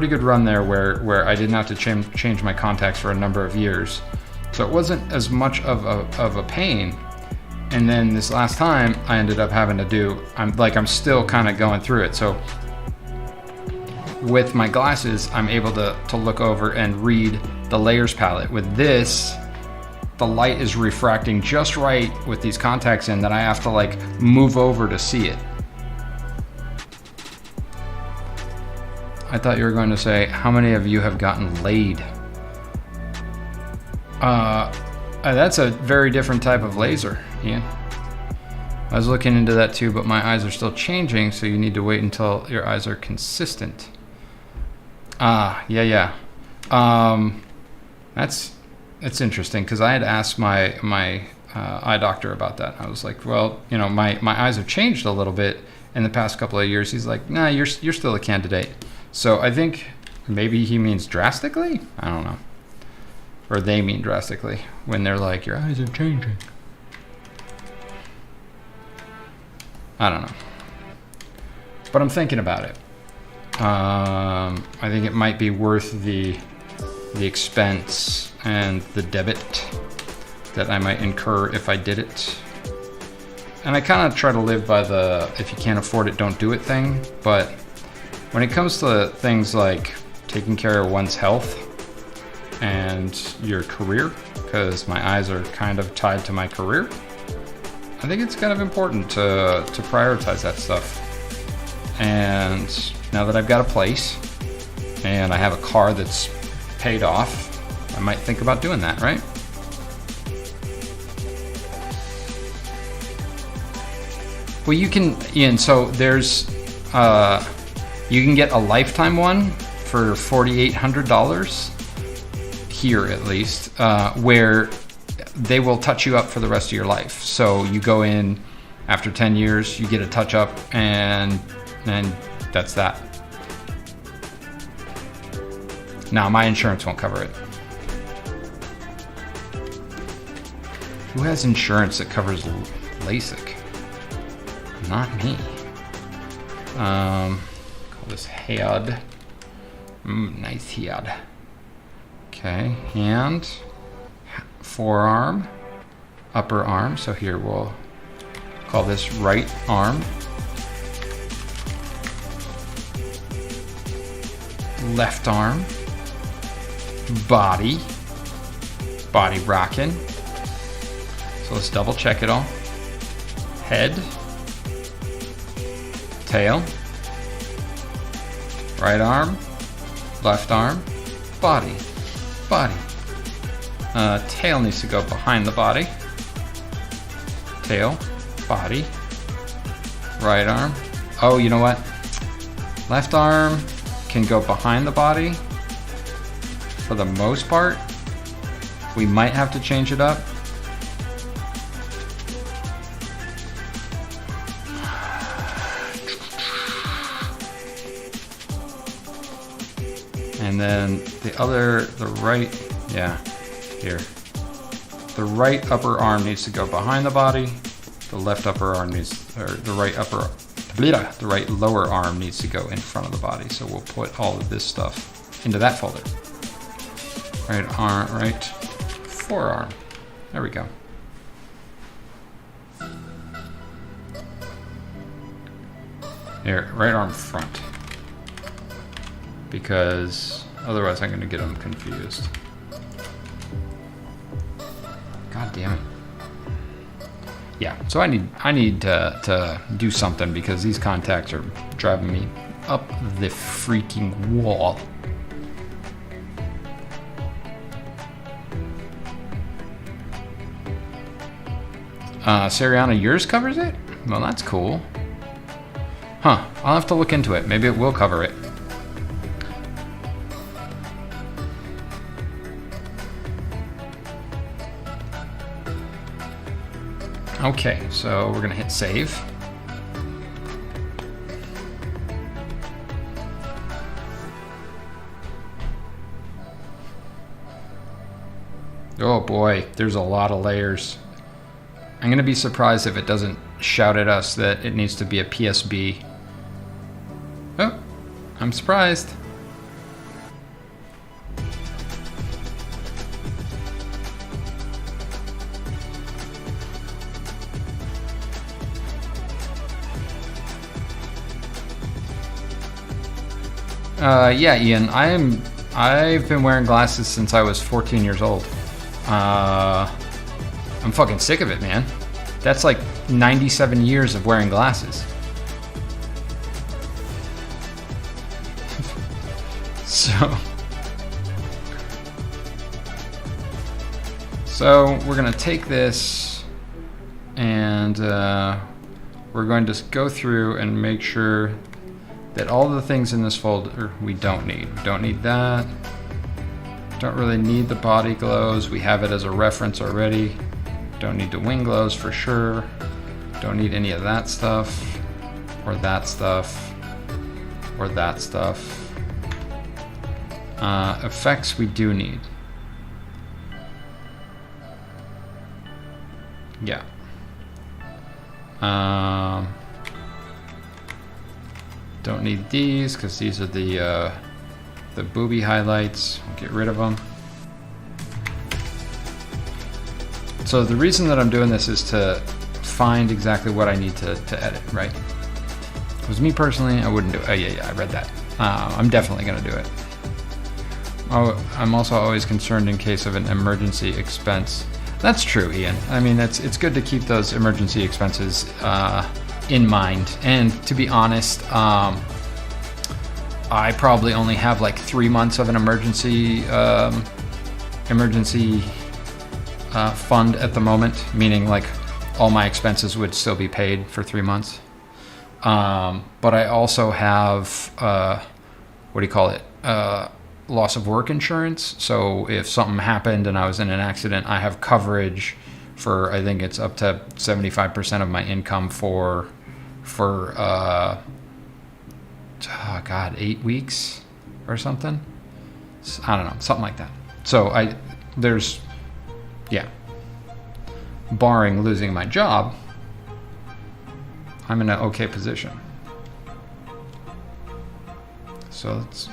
good run there where I didn't have to change my contacts for a number of years, so it wasn't as much of a pain. And then this last time I ended up having to do, I'm still kind of going through it. So with my glasses, I'm able to look over and read the layers palette. With this, the light is refracting just right with these contacts in that I have to like move over to see it. I thought you were going to say, how many of you have gotten laid? That's a very different type of laser, Ian. I was looking into that too, but my eyes are still changing, so you need to wait until your eyes are consistent. Yeah. That's interesting, because I had asked my eye doctor about that. I was like, well, you know, my eyes have changed a little bit in the past couple of years. He's like, nah, you're still a candidate. So I think maybe he means drastically? I don't know. Or they mean drastically when they're like, your eyes are changing. I don't know. But I'm thinking about it. I think it might be worth the expense and the debit that I might incur if I did it. And I kind of try to live by the if you can't afford it, don't do it thing. But when it comes to things like taking care of one's health and your career, because my eyes are kind of tied to my career, I think it's kind of important to prioritize that stuff. And now that I've got a place and I have a car that's paid off, I might think about doing that, right? Well, you can, Ian, so there's, you can get a lifetime one for $4,800 here at least, where they will touch you up for the rest of your life. So you go in after 10 years, you get a touch up, and that's that. Now, my insurance won't cover it. Who has insurance that covers LASIK? Not me. Call this head. Nice head. Okay, hand, forearm, upper arm. So here we'll call this right arm. Left arm. Body rocking. So let's double check it all. Head, tail, right arm, left arm, body. Tail needs to go behind the body. Tail, body, right arm. Oh, you know what? Left arm can go behind the body for the most part. We might have to change it up. And then the right, yeah, here. The right upper arm needs to go behind the body. The left upper arm the right lower arm needs to go in front of the body. So we'll put all of this stuff into that folder. Right arm, right forearm. There we go. Here, right arm front. Because Otherwise I'm gonna get them confused. God damn it. Yeah, so I need to do something because these contacts are driving me up the freaking wall. Sariana, yours covers it? Well, that's cool. Huh, I'll have to look into it. Maybe it will cover it. Okay, so we're gonna hit save. Oh boy, there's a lot of layers. I'm gonna be surprised if it doesn't shout at us that it needs to be a PSB. Oh, I'm surprised. Yeah, Ian, I've been wearing glasses since I was 14 years old. I'm fucking sick of it, man. That's like 97 years of wearing glasses. So we're gonna take this and we're going to go through and make sure that all the things in this folder we don't need. We don't need that. Don't really need the body glows. We have it as a reference already. Don't need the wing glows for sure. Don't need any of that stuff, or that stuff, or that stuff. Effects we do need. Yeah. Don't need these because these are the booby highlights. We'll get rid of them. So the reason that I'm doing this is to find exactly what I need to edit, right? If it was me personally, I wouldn't do it. Oh yeah, I read that. I'm definitely gonna do it. Oh, I'm also always concerned in case of an emergency expense. That's true, Ian. I mean, it's good to keep those emergency expenses in mind. And to be honest, I probably only have like 3 months of an emergency fund at the moment, meaning like all my expenses would still be paid for 3 months. But I also have what do you call it? Loss of work insurance. So if something happened and I was in an accident, I have coverage for, I think it's up to 75% of my income for oh God, 8 weeks or something. I don't know, something like that. So yeah, barring losing my job, I'm in an okay position. So that's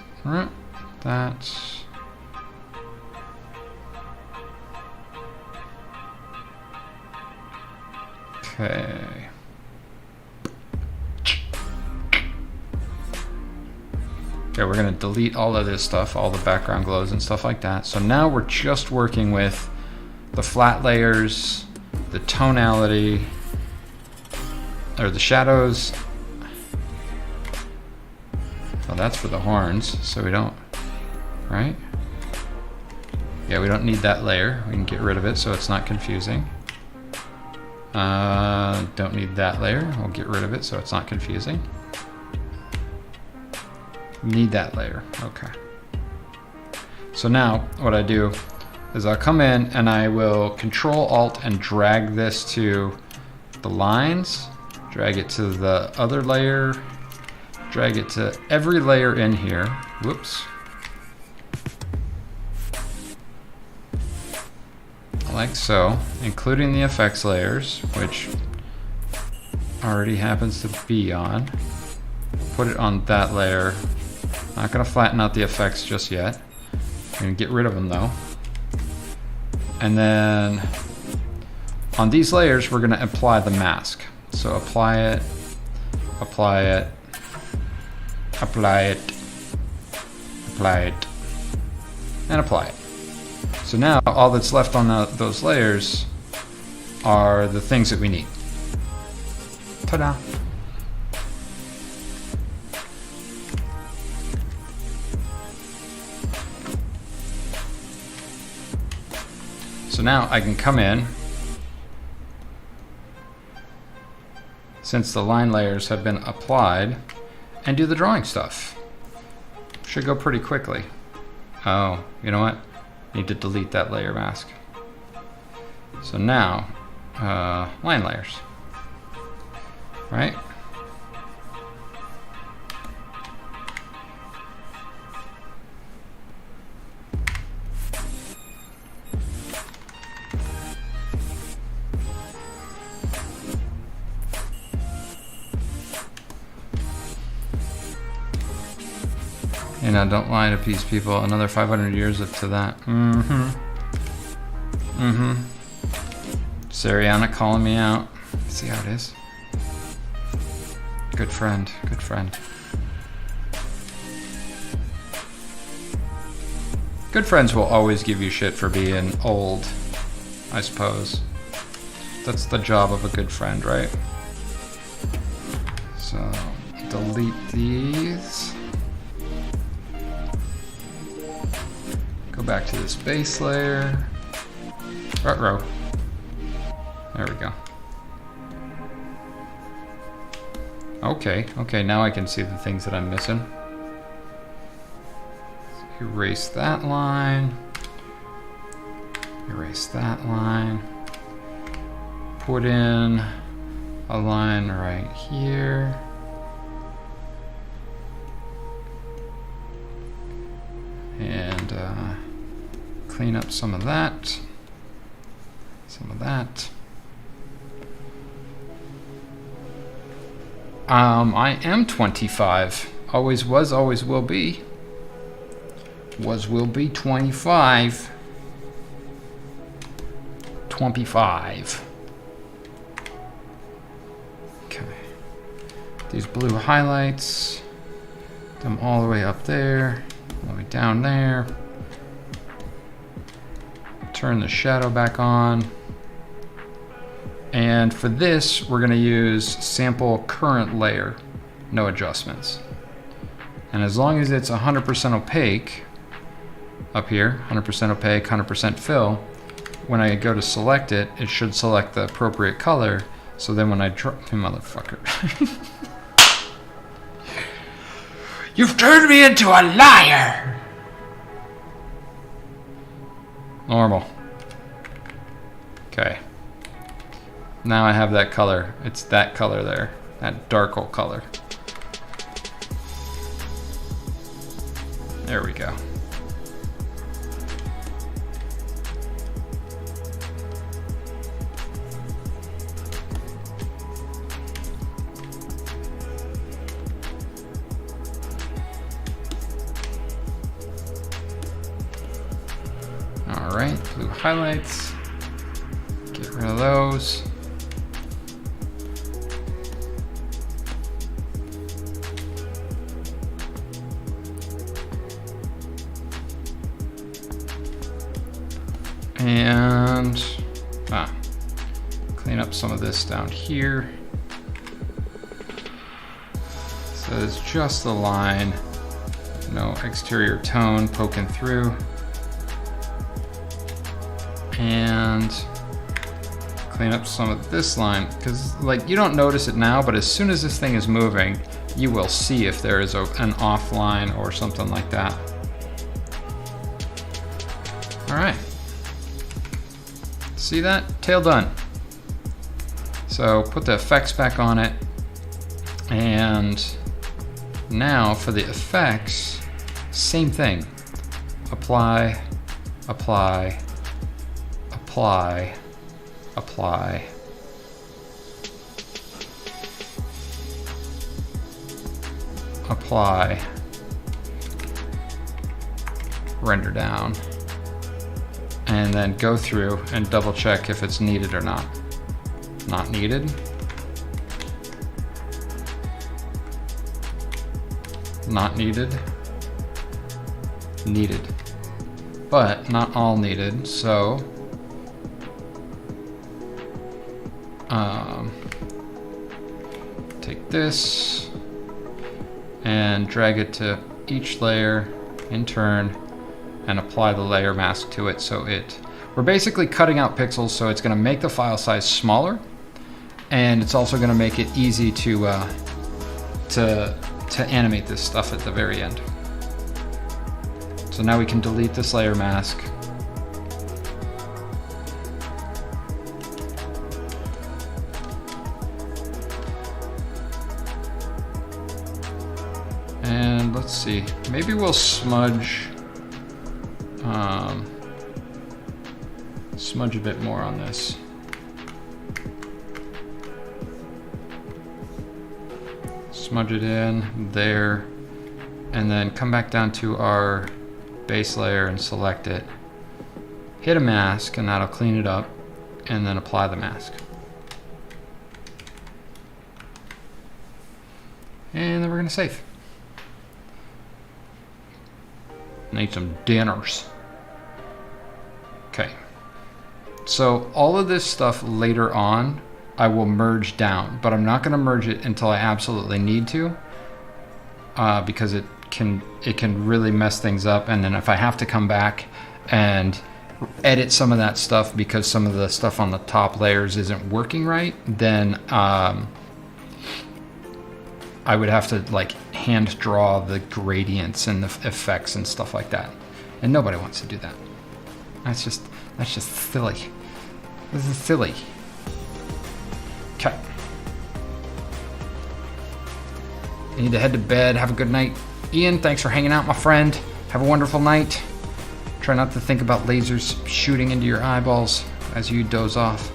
okay. Okay, we're gonna delete all of this stuff, all the background glows and stuff like that. So now we're just working with the flat layers, the tonality, or the shadows. Well, that's for the horns, so we don't, right? Yeah, we don't need that layer. We can get rid of it so it's not confusing. Don't need that layer. We'll get rid of it so it's not confusing. Need that layer, okay. So now what I do is I'll come in and I will Control Alt and drag this to the lines, drag it to the other layer, drag it to every layer in here. Whoops. Like so, including the effects layers, which already happens to be on. Put it on that layer. Not gonna flatten out the effects just yet. I'm gonna get rid of them though. And then on these layers, we're gonna apply the mask. So apply it, apply it, apply it, apply it, and apply it. So now all that's left on those layers are the things that we need. Ta-da! So now I can come in, since the line layers have been applied, and do the drawing stuff. Should go pretty quickly. Oh, you know what? Need to delete that layer mask. So now, line layers, right? You know, don't lie to peace people. Another 500 years to that. Sariana calling me out. See how it is? Good friend, good friend. Good friends will always give you shit for being old, I suppose. That's the job of a good friend, right? So, delete these. Go back to this base layer. Ruh-roh. There we go. Okay, now I can see the things that I'm missing. Erase that line. Erase that line. Put in a line right here. And clean up some of that. Some of that. I am 25. Always was, always will be. Will be 25. 25. Okay. These blue highlights, them all the way up there, all the way down there. Turn the shadow back on. And for this, we're going to use sample current layer, no adjustments. And as long as it's 100% opaque, up here, 100% opaque, 100% fill, when I go to select it, it should select the appropriate color. So then when I draw, motherfucker. You've turned me into a liar! Normal. Okay. Now I have that color. It's that color there. That darker color. There we go. All right, blue highlights. Get rid of those. And clean up some of this down here. So it's just the line, no exterior tone poking through. And clean up some of this line, because like you don't notice it now, but as soon as this thing is moving, you will see if there is an off line or something like that. All right. See that? Tail done. So put the effects back on it. And now for the effects, same thing. Apply, apply, apply, apply. Apply. Render down. And then go through and double check if it's needed or not. Not needed. Not needed. Needed. but not all needed. So take this and drag it to each layer in turn and apply the layer mask to it. So we're basically cutting out pixels, so it's going to make the file size smaller, and it's also going to make it easy to animate this stuff at the very end. So now we can delete this layer mask. And let's see, maybe we'll smudge a bit more on this. Smudge it in there, and then come back down to our base layer and select it. Hit a mask, and that'll clean it up, and then apply the mask. And then we're gonna save. Need some dinners. Okay. So all of this stuff later on, I will merge down, but I'm not going to merge it until I absolutely need to, because it can really mess things up. And then if I have to come back and edit some of that stuff because some of the stuff on the top layers isn't working right, then I would have to like hand draw the gradients and the effects and stuff like that. And nobody wants to do that. That's just silly. This is silly. Okay. I need to head to bed. Have a good night. Ian, thanks for hanging out, my friend. Have a wonderful night. Try not to think about lasers shooting into your eyeballs as you doze off.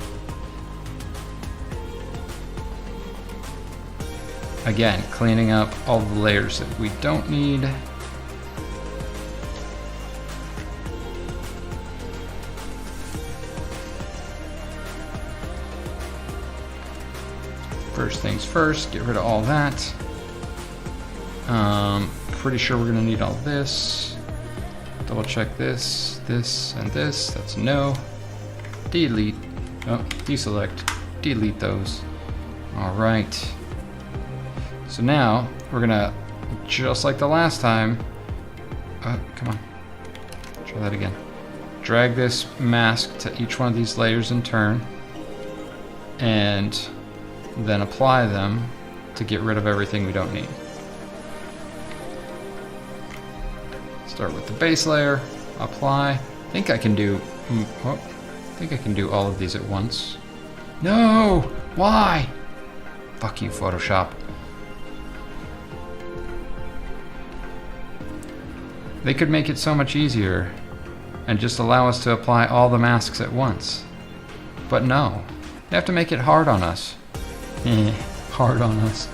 Again, cleaning up all the layers that we don't need. First things first, get rid of all that. Pretty sure we're gonna need all this. Double check this, this, and this. That's no. Delete. Oh, deselect. Delete those. All right. So now we're gonna, just like the last time. Come on. Try that again. Drag this mask to each one of these layers in turn, and then apply them to get rid of everything we don't need. Start with the base layer, apply. I think I can do all of these at once. No! Why? Fuck you, Photoshop. They could make it so much easier and just allow us to apply all the masks at once. But no, they have to make it hard on us. Hard on us.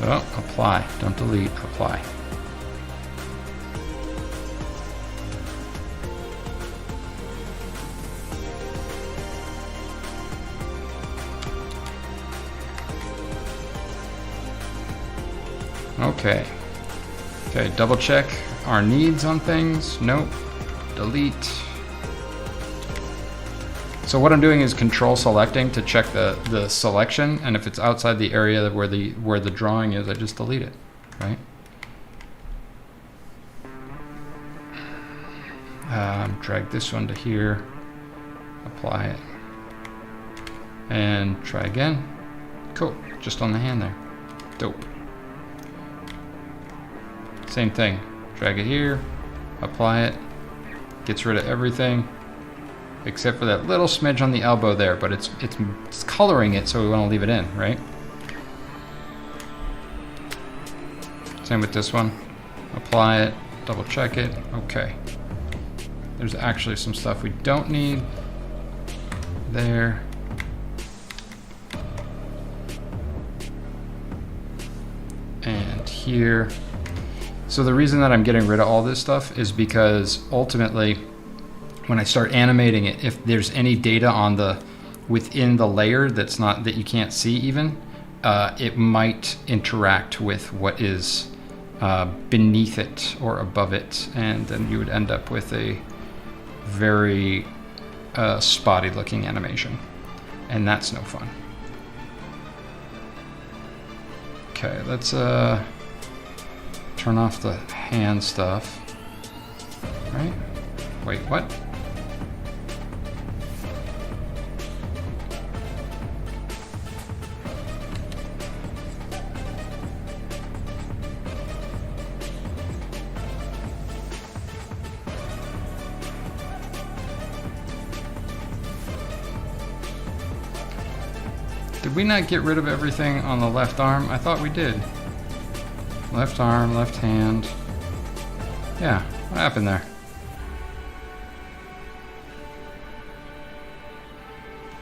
Oh, apply. Don't delete, apply. Okay. Okay, double check our needs on things. Nope. Delete. So what I'm doing is control selecting to check the selection, and if it's outside the area where the drawing is, I just delete it, right? Drag this one to here, apply it, and try again. Cool, just on the hand there. Dope. Same thing, drag it here, apply it, gets rid of everything except for that little smidge on the elbow there, but it's coloring it, so we want to leave it in, right? Same with this one. Apply it, double check it. Okay. There's actually some stuff we don't need there. And here. So the reason that I'm getting rid of all this stuff is because ultimately, when I start animating it, if there's any data on within the layer that you can't see even, it might interact with what is beneath it or above it, and then you would end up with a very spotty looking animation, and that's no fun. Okay, let's turn off the hand stuff. Right? Wait, what? Did we not get rid of everything on the left arm? I thought we did. Left arm, left hand. Yeah, what happened there?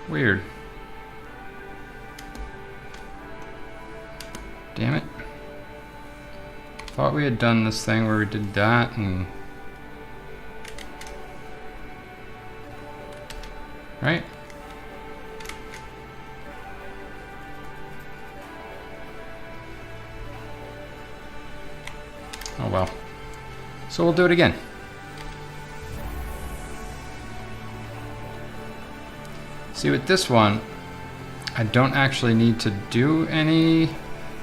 Weird. Damn it. Thought we had done this thing where we did that and... Right? Oh well. So we'll do it again. See, with this one, I don't actually need to do any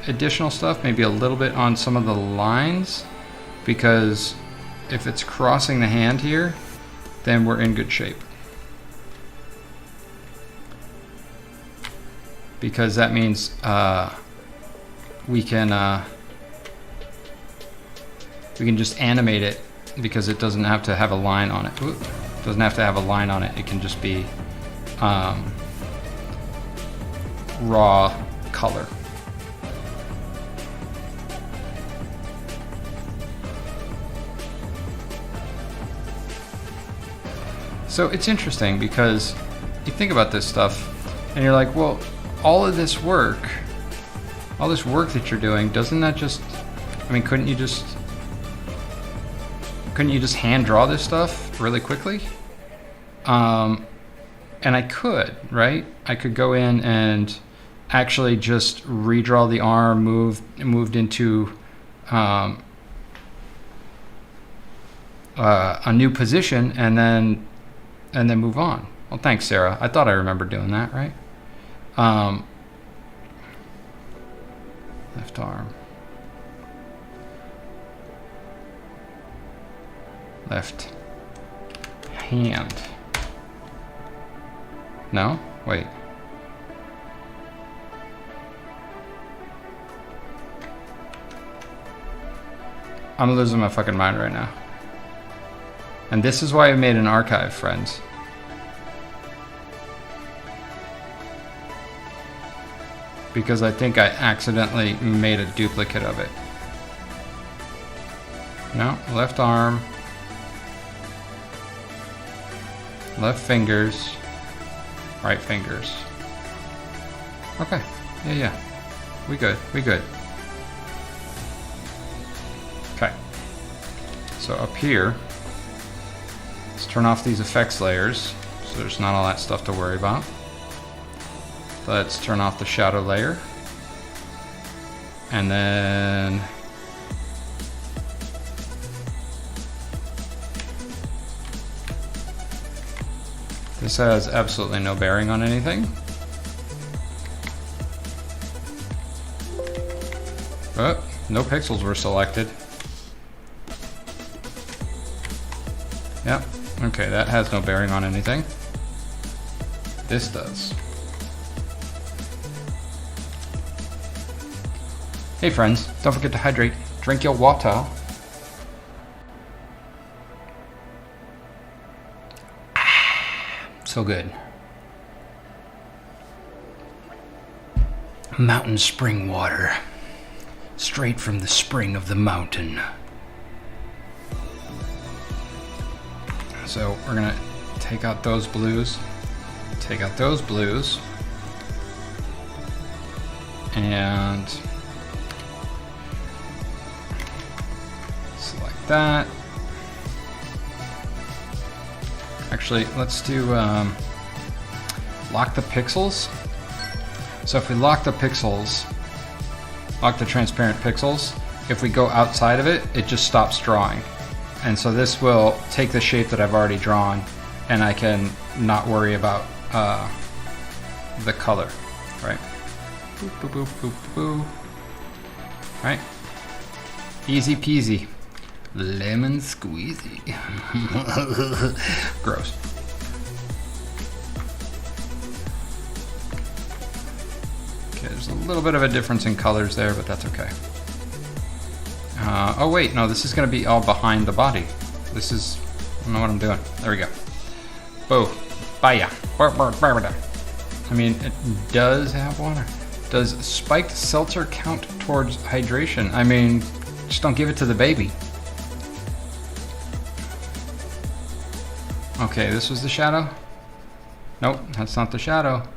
additional stuff, maybe a little bit on some of the lines, because if it's crossing the hand here, then we're in good shape. Because that means we can just animate it, because it doesn't have to have a line on it. Ooh, doesn't have to have a line on it. It can just be raw color. So it's interesting because you think about this stuff and you're like, well, all of this work, all this work that you're doing, doesn't that just, I mean, couldn't you just hand draw this stuff really quickly? And I could, right? I could go in and actually just redraw the arm, moved into a new position, and then move on. Well, thanks, Sarah. I thought I remembered doing that, right? Left arm. Left hand. No? Wait. I'm losing my fucking mind right now. And this is why I made an archive, friends. Because I think I accidentally made a duplicate of it. No, left arm. Left fingers. Right fingers. Okay. Yeah. We good. Okay. So up here, let's turn off these effects layers so there's not all that stuff to worry about. Let's turn off the shadow layer. And then this has absolutely no bearing on anything. Oh, no pixels were selected. Yep, okay, that has no bearing on anything. This does. Hey friends, don't forget to hydrate. Drink your water. So good. Mountain spring water. Straight from the spring of the mountain. So we're gonna take out those blues. Take out those blues. And select that. Actually, let's do lock the pixels. So if we lock the pixels, lock the transparent pixels, if we go outside of it, it just stops drawing. And so this will take the shape that I've already drawn, and I can not worry about the color, right? Boop, boop, boop, boop, boop. Right? Easy peasy. Lemon squeezy. Gross. Okay, there's a little bit of a difference in colors there, but that's okay. Oh wait, no, this is gonna be all behind the body. This is, I don't know what I'm doing. There we go. Boo. Baya. I mean, it does have water. Does spiked seltzer count towards hydration? I mean, just don't give it to the baby. Okay, this was the shadow. Nope, that's not the shadow.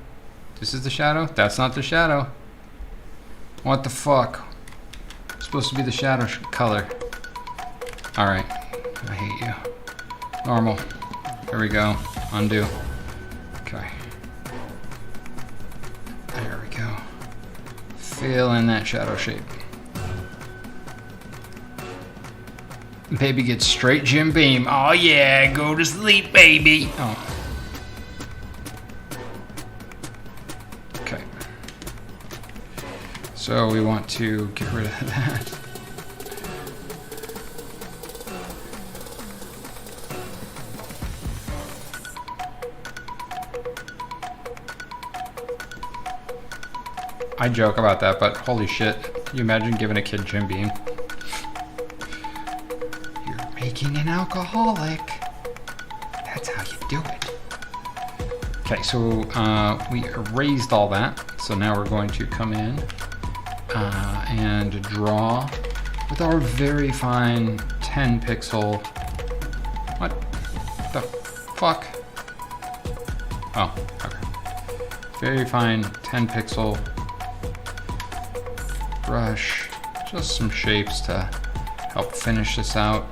This is the shadow. That's not the shadow. What the fuck? It's supposed to be the shadow color. All right, I hate you. Normal. Here we go. Undo. Okay. There we go. Fill in that shadow shape. Baby gets straight Jim Beam. Oh yeah, go to sleep, baby. Oh. Okay. So we want to get rid of that. I joke about that, but holy shit. Can you imagine giving a kid Jim Beam? You're making an alcoholic. That's how you do it. Okay, so we erased all that. So now we're going to come in and draw with our very fine 10 pixel. What the fuck? Oh, okay. Very fine 10 pixel brush, just some shapes to help finish this out.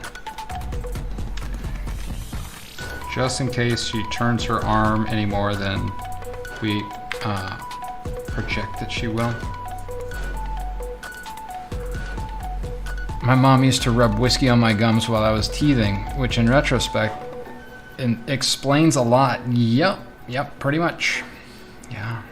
Just in case she turns her arm any more than we project that she will. My mom used to rub whiskey on my gums while I was teething, which in retrospect explains a lot. Yep, pretty much. Yeah.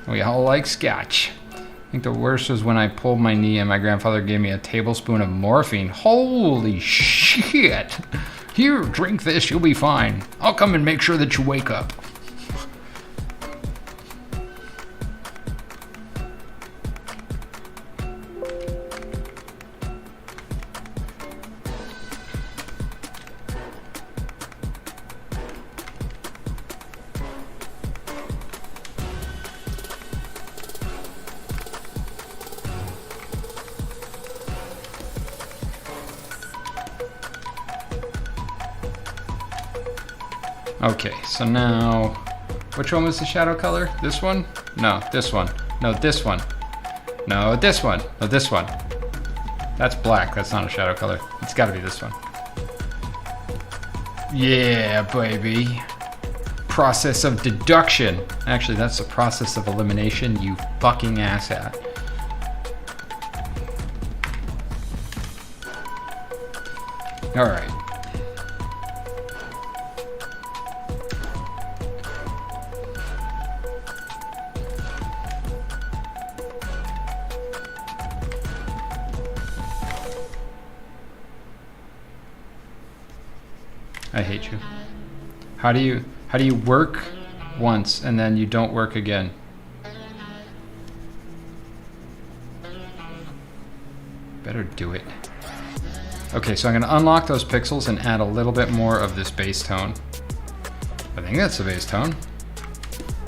We all like scotch. I think the worst was when I pulled my knee and my grandfather gave me a tablespoon of morphine. Holy shit! Here, drink this, you'll be fine. I'll come and make sure that you wake up. Okay, so now, which one was the shadow color? This one? No, this one. No, this one. No, this one. No, this one. That's black, that's not a shadow color. It's gotta be this one. Yeah, baby. Process of deduction. Actually, that's the process of elimination, you fucking asshat. All right. I hate you. How do you work once and then you don't work again? Better do it. Okay, so I'm gonna unlock those pixels and add a little bit more of this base tone. I think that's the base tone.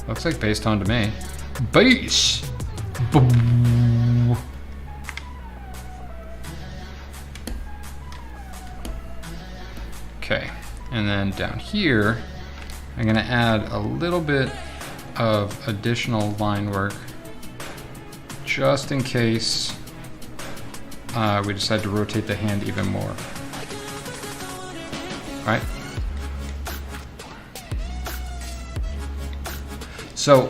Looks like base tone to me. Base! Boom. Okay. And then down here, I'm gonna add a little bit of additional line work just in case we decide to rotate the hand even more. All right? So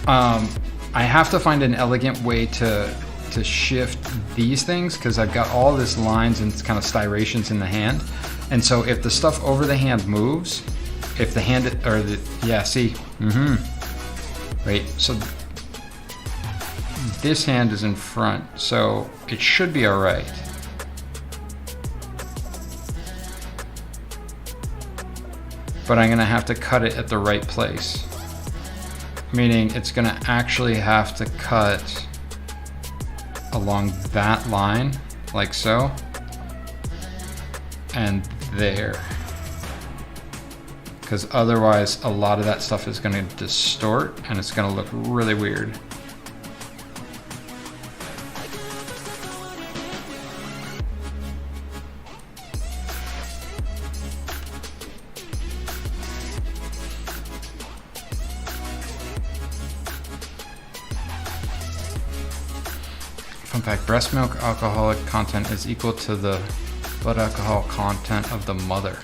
I have to find an elegant way to shift these things, because I've got all this lines and kind of striations in the hand. And so if the stuff over the hand moves, if the hand, or the, yeah, see, right, so this hand is in front, so it should be all right. But I'm gonna have to cut it at the right place. Meaning it's gonna actually have to cut along that line, like so, and there. Because otherwise a lot of that stuff is gonna distort and it's gonna look really weird. Fun fact, breast milk alcoholic content is equal to the blood alcohol content of the mother.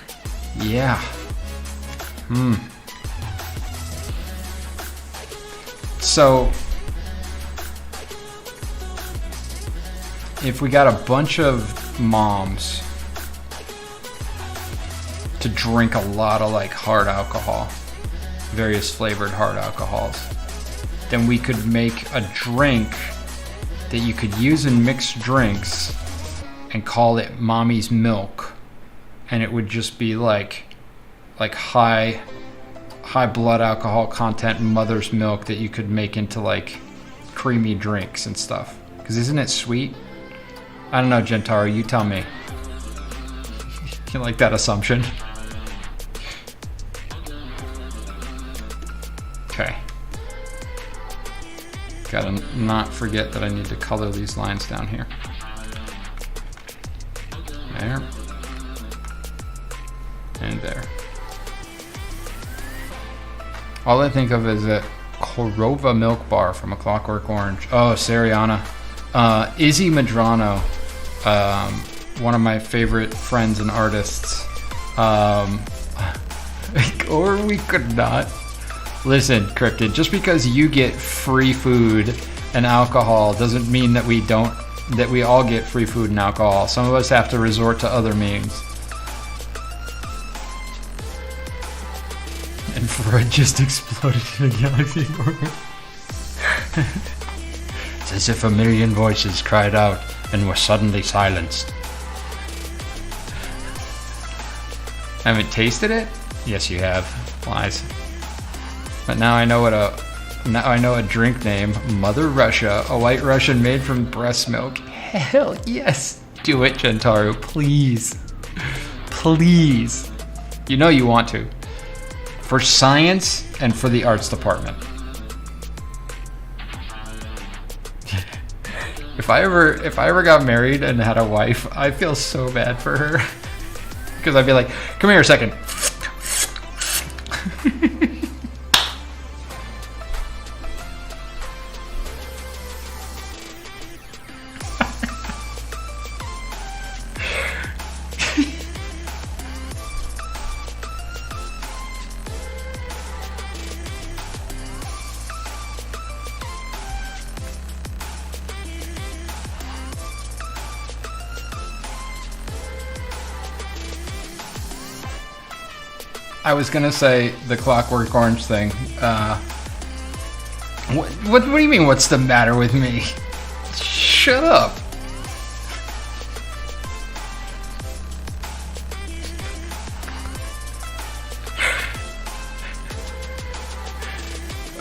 Yeah. So, if we got a bunch of moms to drink a lot of like hard alcohol, various flavored hard alcohols, then we could make a drink that you could use in mixed drinks and call it mommy's milk, and it would just be like high blood alcohol content mother's milk that you could make into like creamy drinks and stuff. Because isn't it sweet? I don't know, Gentaro, you tell me. You like that assumption? Okay. Gotta not forget that I need to color these lines down here. There. And there. All I think of is a Korova milk bar from A Clockwork Orange. Oh, Sariana. Izzy Medrano, one of my favorite friends and artists. Or we could not. Listen, Cryptid, just because you get free food and alcohol doesn't mean that we all get free food and alcohol. Some of us have to resort to other means. And Fred just exploded in a galaxy orbit. It's as if a million voices cried out and were suddenly silenced. Haven't tasted it? Yes, you have. Lies. But now I know a drink name, Mother Russia, a white Russian made from breast milk. Hell yes. Do it, Gentaro, please. Please. You know you want to. For science and for the arts department. If I ever got married and had a wife, I feel so bad for her. Because I'd be like, come here a second. I was gonna say the Clockwork Orange thing. What do you mean? What's the matter with me? Shut up.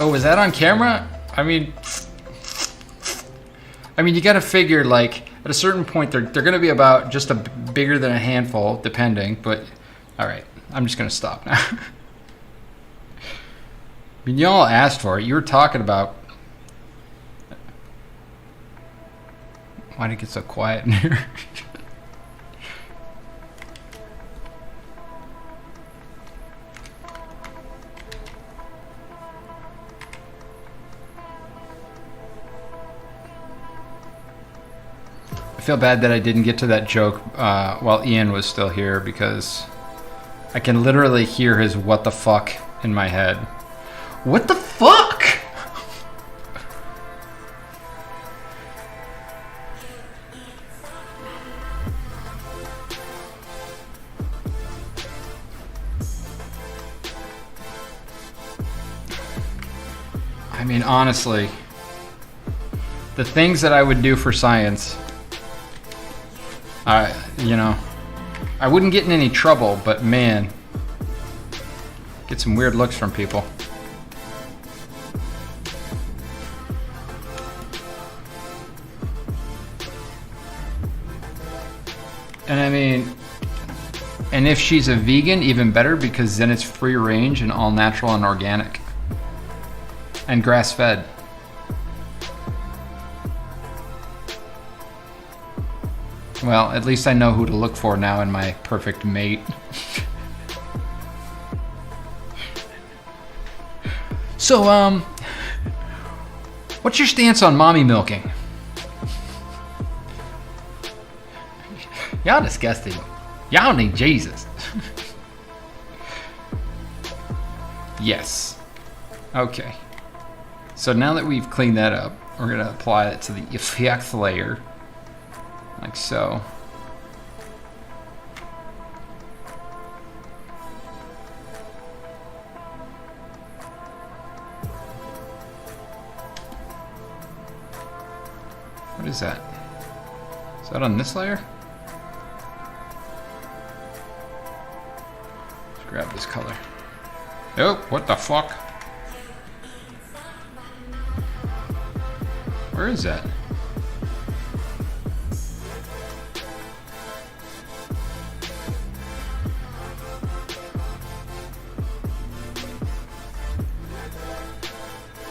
Oh, is that on camera? I mean, you gotta figure like at a certain point they're gonna be about just bigger than a handful, depending. But all right. I'm just gonna stop now. I mean, y'all asked for it. You were talking about. Why'd it get so quiet in here? I feel bad that I didn't get to that joke while Ian was still here, because I can literally hear his what the fuck in my head. What the fuck? I mean, honestly, the things that I would do for science, you know, I wouldn't get in any trouble, but man, get some weird looks from people. And I mean, and if she's a vegan, even better, because then it's free range and all natural and organic. And grass fed. Well, at least I know who to look for now in my perfect mate. So, what's your stance on mommy milking? Y'all disgusting. Y'all need Jesus. Yes. Okay. So now that we've cleaned that up, we're going to apply it to the effects layer. Like so. What is that? Is that on this layer? Let's grab this color. Oh, what the fuck? Where is that?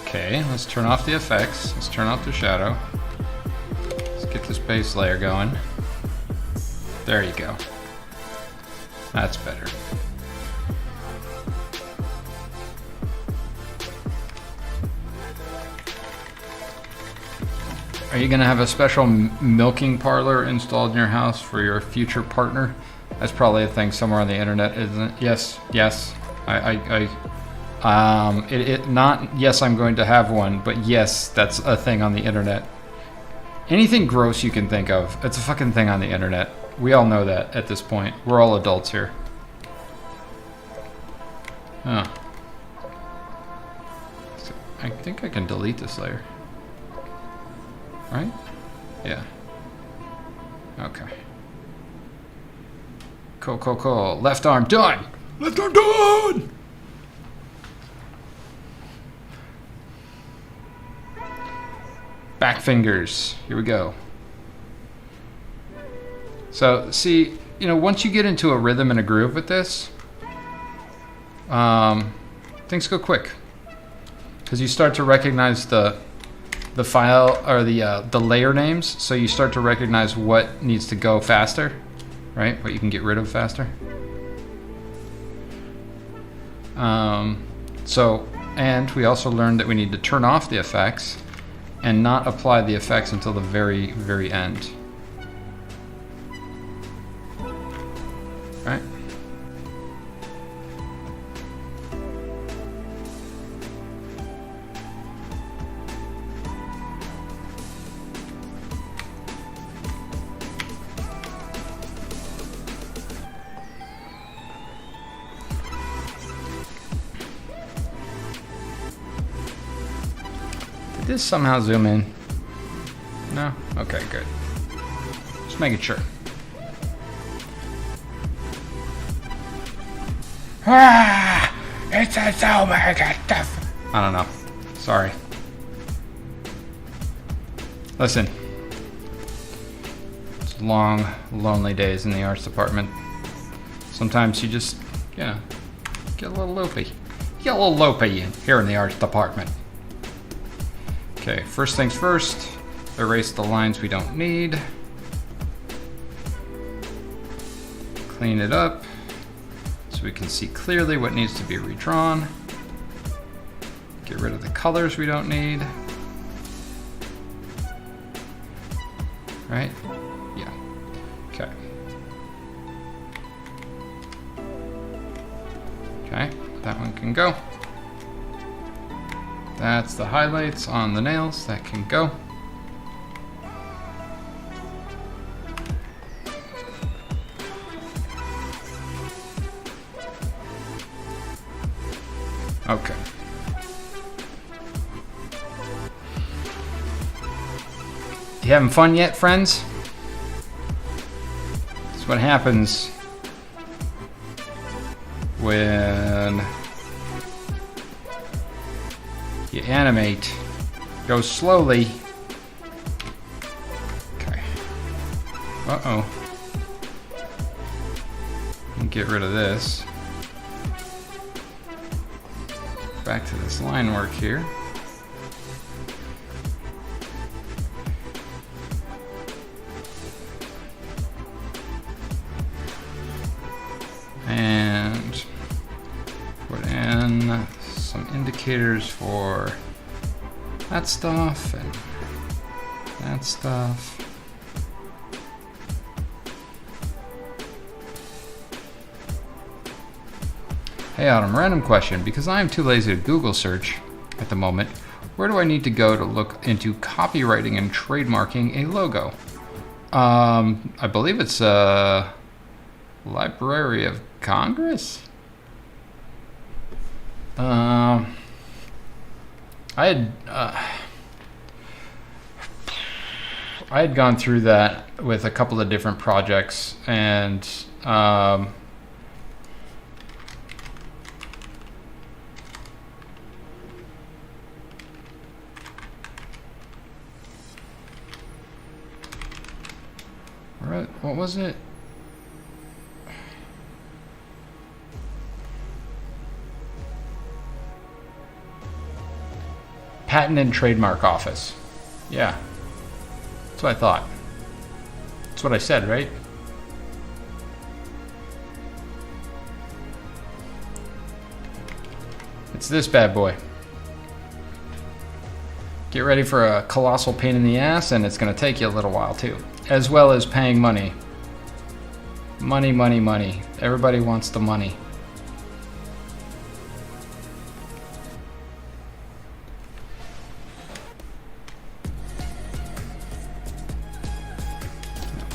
Okay, let's turn off the effects. Let's turn off the shadow. Let's get this base layer going. There you go. That's better. Are you gonna have a special milking parlor installed in your house for your future partner? That's probably a thing somewhere on the internet, isn't it? Yes, yes. Not yes, I'm going to have one, but yes, that's a thing on the internet. Anything gross you can think of, it's a fucking thing on the internet. We all know that at this point. We're all adults here. Oh. So I think I can delete this layer. Right? Yeah. Okay. Cool. Left arm done! Left arm done! Back fingers. Here we go. So, see, you know, once you get into a rhythm and a groove with this, things go quick. Because you start to recognize the file or the layer names, so you start to recognize what needs to go faster, right? What you can get rid of faster. And we also learned that we need to turn off the effects and not apply the effects until the very, very end. Right? Did this somehow zoom in? No? Okay, good. Just making sure. It's a so mega stuff. I don't know. Sorry. Listen. It's long, lonely days in the arts department. Sometimes you just, get a little loopy. Get a little loopy here in the arts department. Okay, first things first, erase the lines we don't need. Clean it up so we can see clearly what needs to be redrawn. Get rid of the colors we don't need. Right? Yeah. Okay. Okay, that one can go. That's the highlights on the nails. That can go. Okay. You having fun yet, friends? That's what happens when you animate. Go slowly. Okay. Uh-oh. Get rid of this. Back to this line work here. And put in some indicators for that stuff and that stuff. Hey Autumn, random question. Because I am too lazy to Google search at the moment, where do I need to go to look into copywriting and trademarking a logo? I believe it's Library of Congress? I had gone through that with a couple of different projects, and what was it? Patent and Trademark Office. Yeah. That's what I thought. That's what I said, right? It's this bad boy. Get ready for a colossal pain in the ass, and it's going to take you a little while too. As well as paying money. Money, money, money. Everybody wants the money.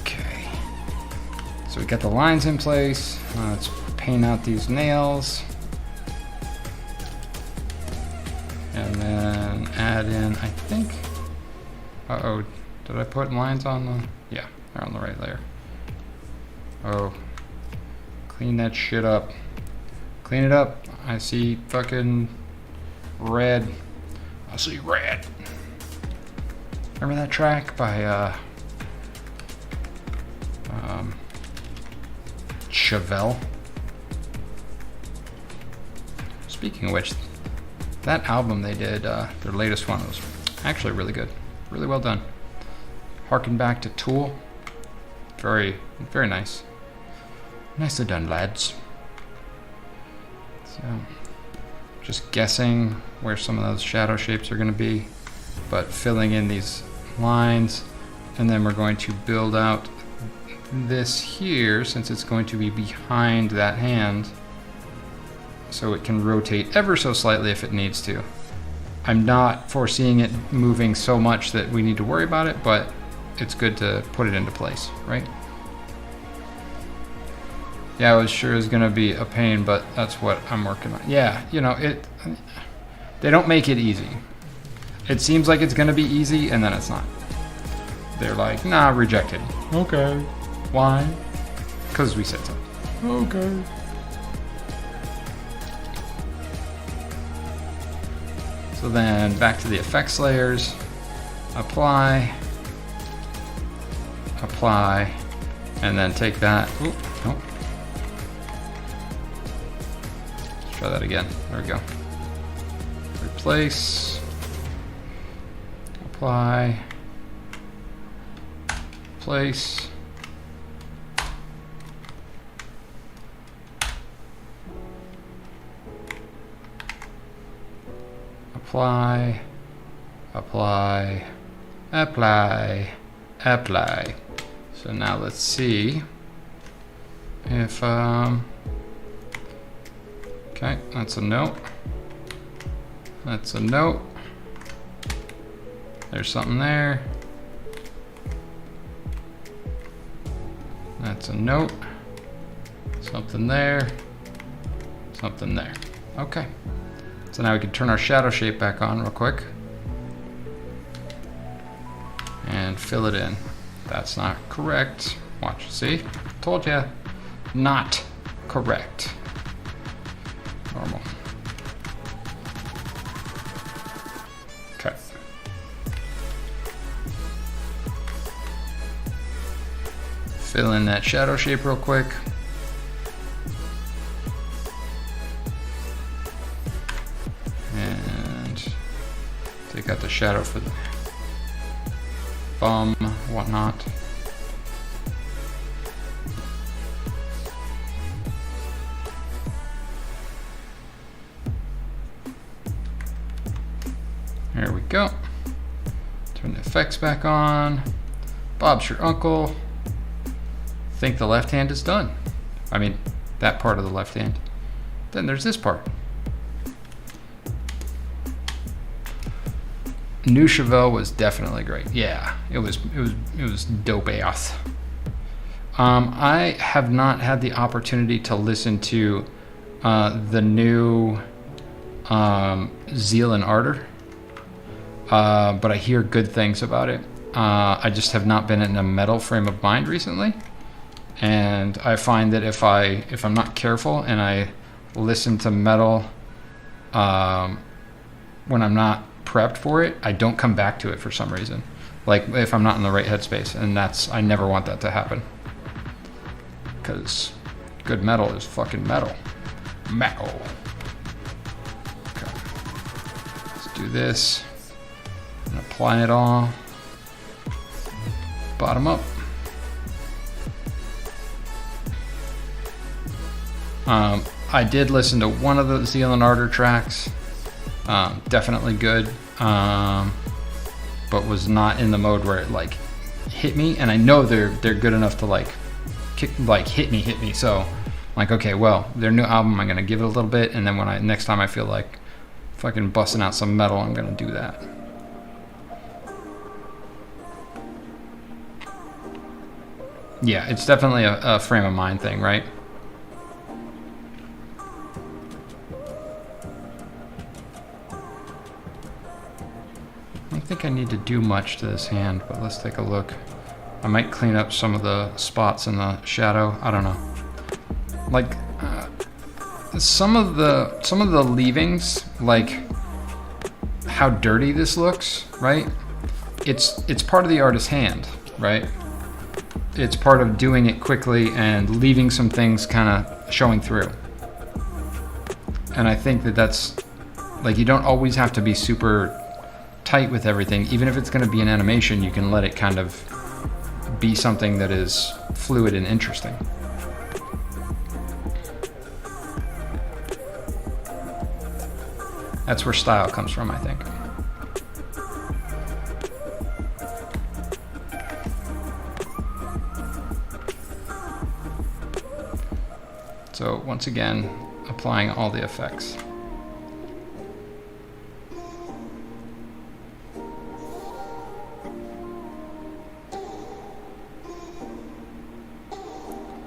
Okay. So we got the lines in place. Let's paint out these nails. And then add in, I think, uh-oh, did I put lines on the, yeah, they're on the right layer. Oh, clean that shit up. Clean it up. I see fucking red. I see red. Remember that track by Chevelle? Speaking of which, that album they did, their latest one, was actually really good. Really well done. Harken back to Tool. Very, very nice. Nicely done, lads. So, just guessing where some of those shadow shapes are going to be, but filling in these lines, and then we're going to build out this here, since it's going to be behind that hand, so it can rotate ever so slightly if it needs to. I'm not foreseeing it moving so much that we need to worry about it, but it's good to put it into place, right? Yeah, I was sure it was gonna be a pain, but that's what I'm working on. Yeah, you know, they don't make it easy. It seems like it's gonna be easy, and then it's not. They're like, nah, rejected. Okay. Why? Because we said so. Okay. So then back to the effects layers. Apply. Apply. And then take that. Oop, nope. Let's try that again. There we go. Replace. Apply. Place. Apply, apply, apply, apply. So now let's see if, okay, that's a note. That's a note. There's something there. That's a note. Something there. Something there. Okay. So now we can turn our shadow shape back on real quick. And and fill it in. That's not correct. Watch, see? Told ya. Not correct. Normal. Okay. Fill in that shadow shape real quick. And take out the shadow for the bum, whatnot. There we go. Turn the effects back on. Bob's your uncle. Think the left hand is done. I mean, that part of the left hand. Then there's this part. New Chevelle was definitely great. Yeah, it was dope ass. I have not had the opportunity to listen to the new Zeal and Ardor. But I hear good things about it. I just have not been in a metal frame of mind recently, and I find that if I'm not careful and I listen to metal when I'm not prepped for it, I don't come back to it for some reason. Like if I'm not in the right headspace, and I never want that to happen. Because good metal is fucking metal. Metal. Okay. Let's do this. And apply it all. Bottom up. I did listen to one of the Zeal and Ardor tracks. Definitely good. But was not in the mode where it like hit me, and I know they're good enough to like hit me. So I'm like, okay, well, their new album, I'm gonna give it a little bit, and then when next time I feel like fucking busting out some metal, I'm gonna do that. Yeah, it's definitely a frame of mind thing, right? I don't think I need to do much to this hand, but let's take a look. I might clean up some of the spots in the shadow. I don't know. Like some of the leavings, like how dirty this looks, right? It's part of the artist's hand, right? It's part of doing it quickly and leaving some things kind of showing through. And I think that's like, you don't always have to be super tight with everything. Even if it's going to be an animation, you can let it kind of be something that is fluid and interesting. That's where style comes from, I think. So once again, applying all the effects.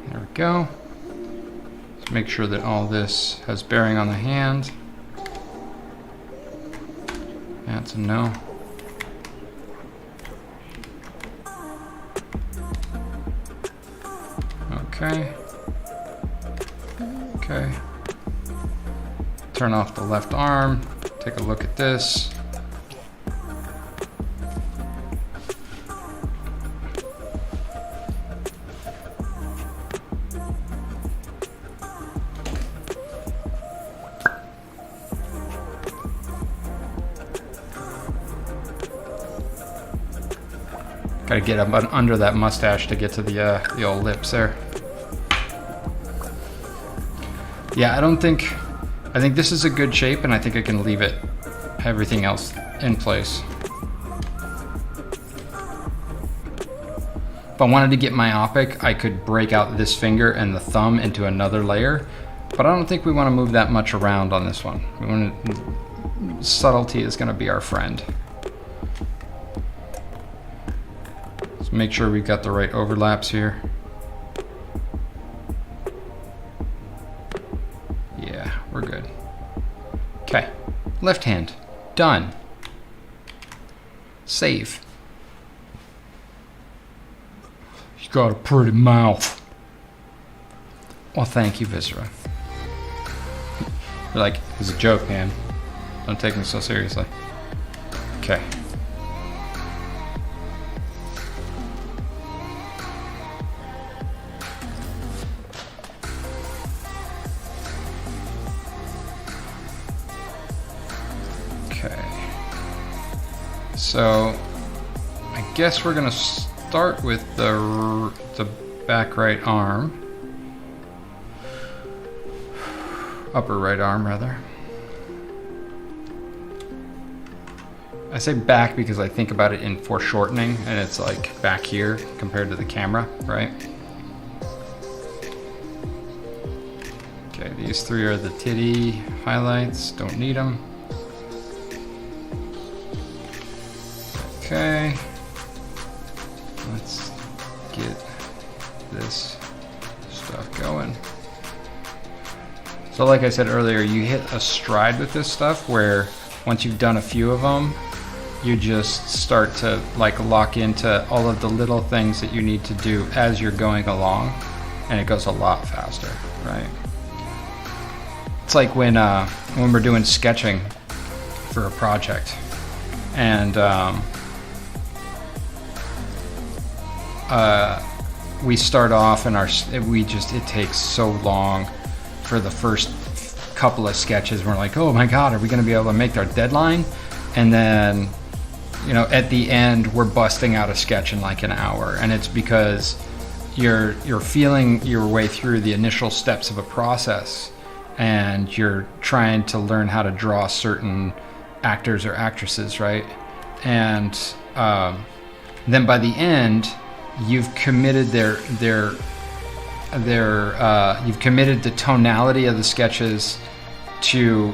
There we go. Let's make sure that all this has bearing on the hand. That's a no. Okay. Okay. Turn off the left arm. Take a look at this. Gotta get up under that mustache to get to the old lips there. Yeah, I think this is a good shape, and I think I can leave everything else in place. If I wanted to get myopic, I could break out this finger and the thumb into another layer, but I don't think we want to move that much around on this one. Subtlety is going to be our friend. Let's make sure we've got the right overlaps here. We're good. Okay, left hand, done. Save. You got a pretty mouth. Well, thank you, Viscera. You're like, it's a joke, man. Don't take me so seriously. Okay. So, I guess we're gonna start with the back right arm, upper right arm rather. I say back because I think about it in foreshortening, and it's like back here compared to the camera, right? Okay, these three are the titty highlights. Don't need them. Okay, let's get this stuff going. So like I said earlier, you hit a stride with this stuff where once you've done a few of them, you just start to like lock into all of the little things that you need to do as you're going along, and it goes a lot faster, right? It's like when we're doing sketching for a project, and we start off and it takes so long for the first couple of sketches. We're like, oh my god, are we going to be able to make our deadline? And then, you know, at the end we're busting out a sketch in like an hour, and it's because you're feeling your way through the initial steps of a process, and you're trying to learn how to draw certain actors or actresses, right? And then by the end, you've committed you've committed the tonality of the sketches to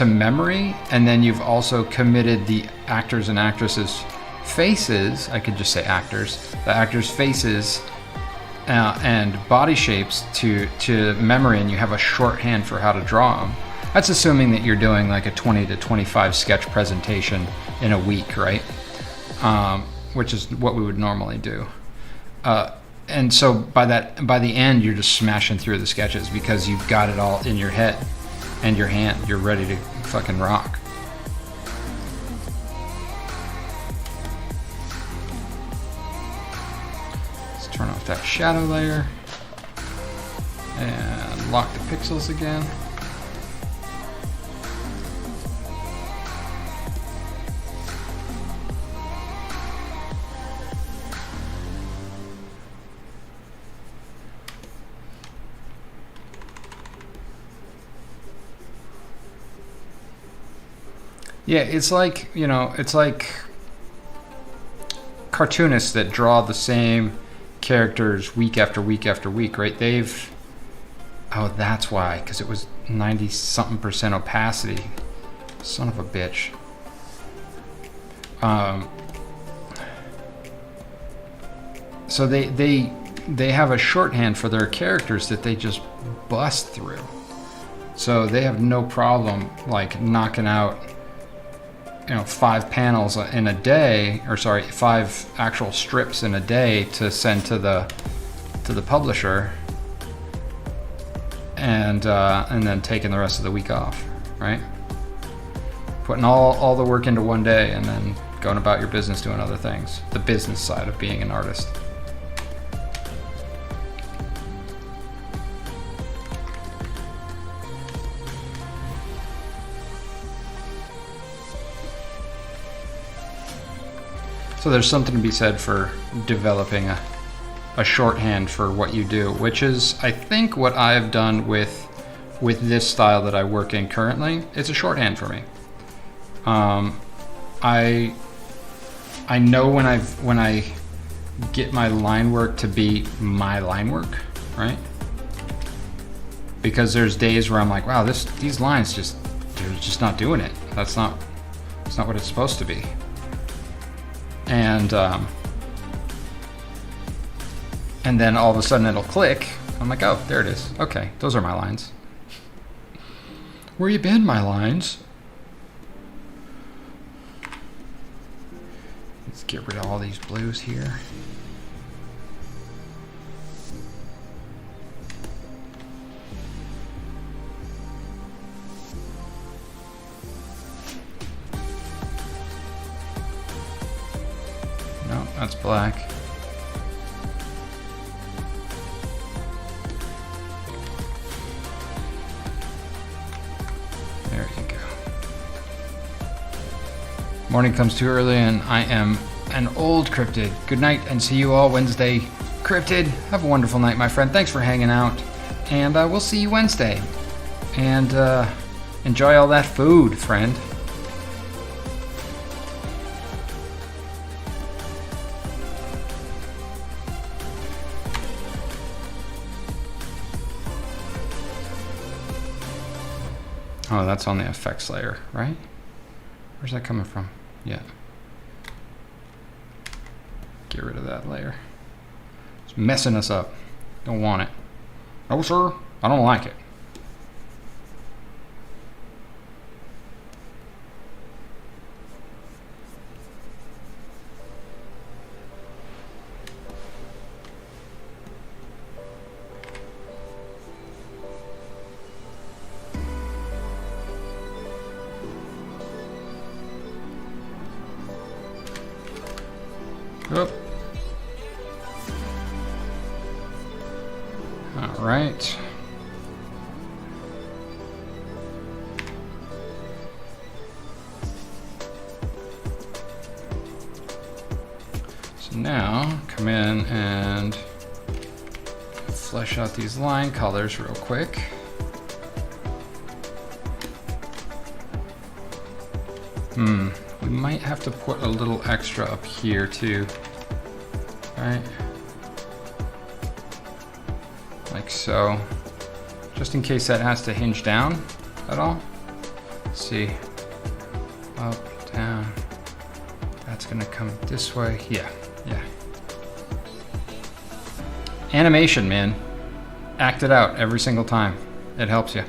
memory, and then you've also committed the actors and actresses' faces. I could just say actors. The actors' faces and body shapes to memory, and you have a shorthand for how to draw them. That's assuming that you're doing like a 20 to 25 sketch presentation in a week, right? Which is what we would normally do. And so by the end, you're just smashing through the sketches because you've got it all in your head and your hand. You're ready to fucking rock. Let's turn off that shadow layer and lock the pixels again. Yeah, it's like, you know, it's like cartoonists that draw the same characters week after week after week, right? Oh, that's why, because it was 90-something% opacity. Son of a bitch. So they have a shorthand for their characters that they just bust through. So they have no problem like knocking out, you know, 5 panels in a day, or sorry, 5 actual strips in a day to send to the publisher, and then taking the rest of the week off, right? Putting all the work into one day and then going about your business doing other things. The business side of being an artist. So there's something to be said for developing a shorthand for what you do, which is, I think, what I've done with this style that I work in currently. It's a shorthand for me. I know when I get my line work to be my line work, right? Because there's days where I'm like, wow, these lines they're just not doing it. It's not what it's supposed to be. And then all of a sudden it'll click. I'm like, oh, there it is. Okay, those are my lines. Where you been, my lines? Let's get rid of all these blues here. that's black. There you go. Morning comes too early and I am an old cryptid. Good night and see you all Wednesday. Cryptid, have a wonderful night, my friend. Thanks for hanging out. And we'll see you Wednesday. And enjoy all that food, friend. Oh, that's on the effects layer, right? Where's that coming from? Yeah. Get rid of that layer. It's messing us up. Don't want it. No, sir. I don't like it. Oop. All right. So now come in and flesh out these line colors real quick. We might have to put a little extra up here too, right? Like so, just in case that has to hinge down at all. Let's see, up, down, that's gonna come this way, yeah. Animation, man, act it out every single time, it helps you.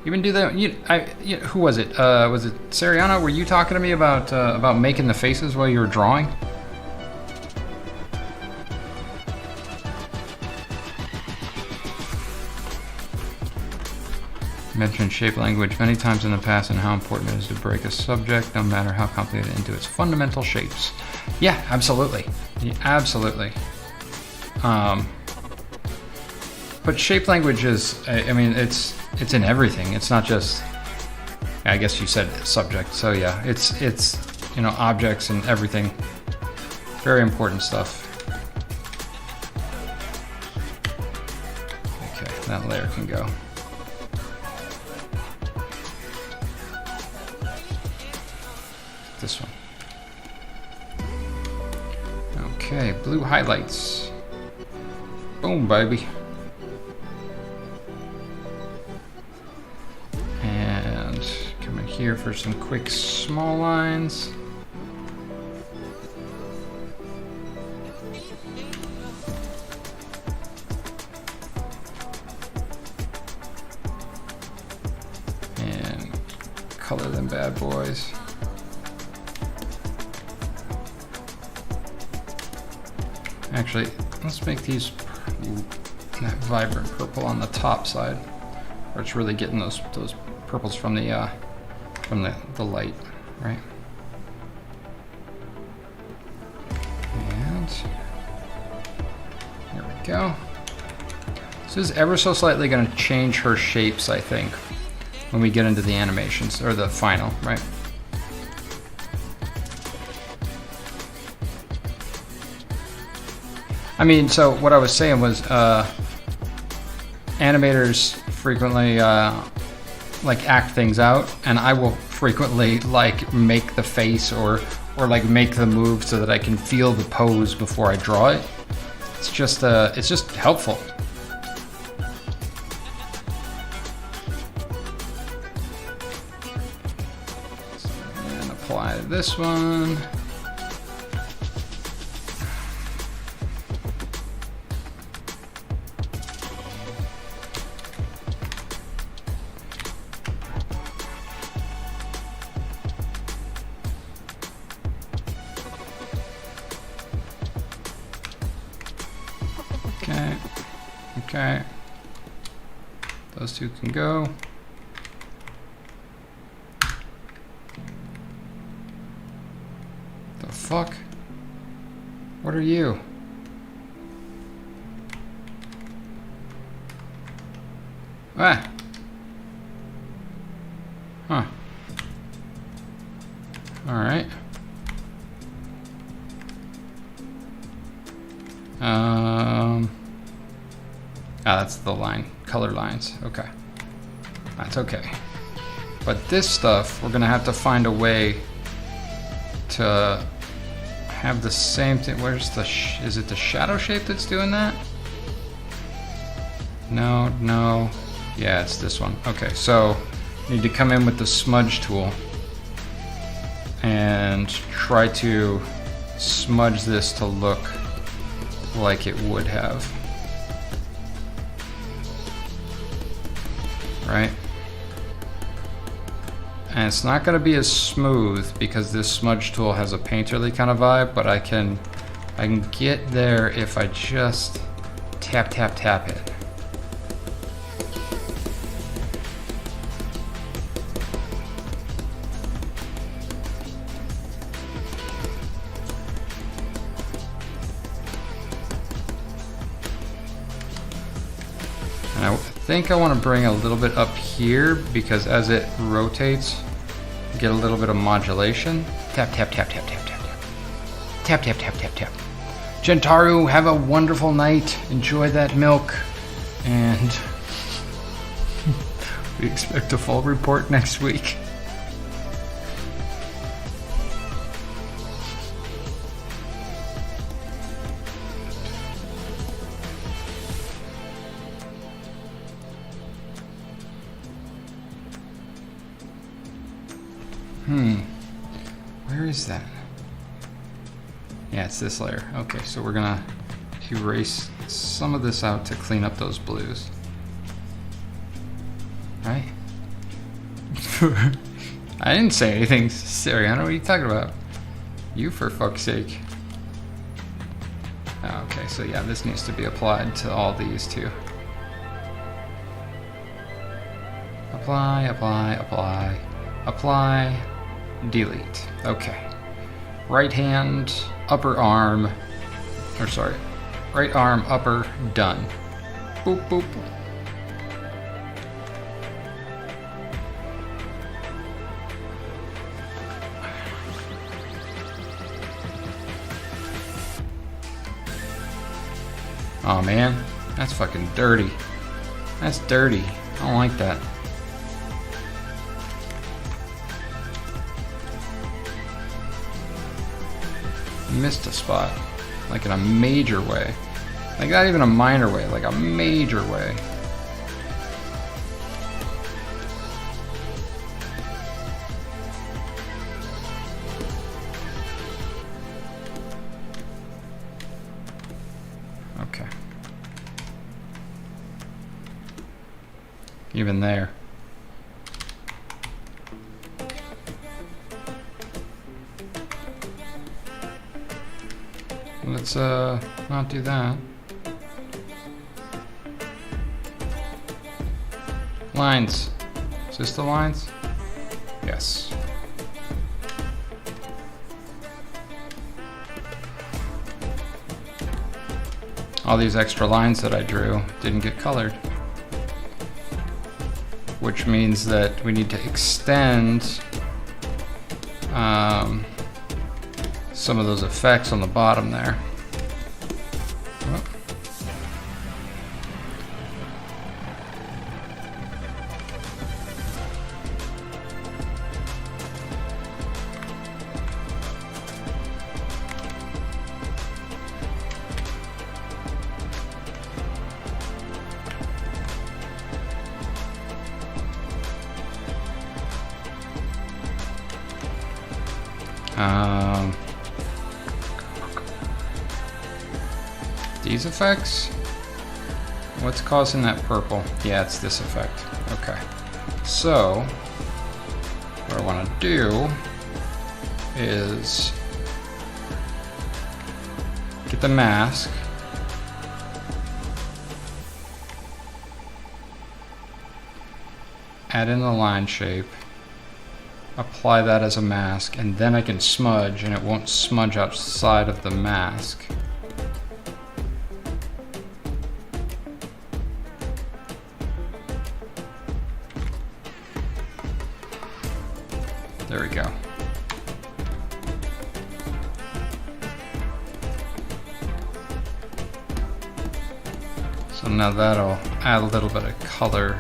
Even do that. Who was it? Was it Sariana? Were you talking to me about making the faces while you were drawing? Mentioned shape language many times in the past and how important it is to break a subject, no matter how complicated, into its fundamental shapes. Yeah, absolutely. Yeah, absolutely. But shape language is, I mean, it's in everything. It's not just, I guess you said subject. So yeah, it's you know, objects and everything. Very important stuff. Okay, that layer can go. This one. Okay, blue highlights. Boom, baby. Here for some quick small lines. And color them bad boys. Actually, let's make these that vibrant purple on the top side, where it's really getting those purples from the light, right? And there we go. This is ever so slightly going to change her shapes, I think, when we get into the animations, or the final, right? I mean, so what I was saying was, animators frequently like act things out, and I will frequently like make the face or like make the move so that I can feel the pose before I draw it. It's just helpful. And apply this one. Okay, those two can go. The fuck? What are you? Ah. Huh. Alright. That's the line. Color lines. Okay. That's okay. But this stuff, we're gonna have to find a way to have the same thing. Where's the, is it the shadow shape that's doing that? No, no. Yeah, it's this one. Okay, so need to come in with the smudge tool and try to smudge this to look like it would have. Right? And it's not going to be as smooth because this smudge tool has a painterly kind of vibe, but I can get there if I just tap, tap, tap it. And I think I want to bring a little bit up here because as it rotates, get a little bit of modulation. Tap, tap, tap, tap, tap, tap, tap. Tap, tap, tap, tap, tap. Gentaru, have a wonderful night. Enjoy that milk. And we expect a full report next week. Where is that? Yeah, it's this layer. Okay, so we're gonna erase some of this out to clean up those blues. Right? I didn't say anything, Sariana. What are you talking about? You, for fuck's sake. Okay, so yeah, this needs to be applied to all these too. Apply, apply, apply, apply, delete. Okay. Right hand, upper arm, or sorry, right arm, upper, done. Boop, boop. Oh man, that's fucking dirty. That's dirty. I don't like that. Missed a spot, like in a major way. Like not even a minor way, like a major way. Okay. Even there. Let's not do that. Lines. Is this the lines? Yes. All these extra lines that I drew didn't get colored, which means that we need to extend some of those effects on the bottom there. These effects? What's causing that purple? Yeah, it's this effect. Okay. So, what I want to do is get the mask, add in the line shape, apply that as a mask, and then I can smudge, and it won't smudge outside of the mask. There we go. So now that'll add a little bit of color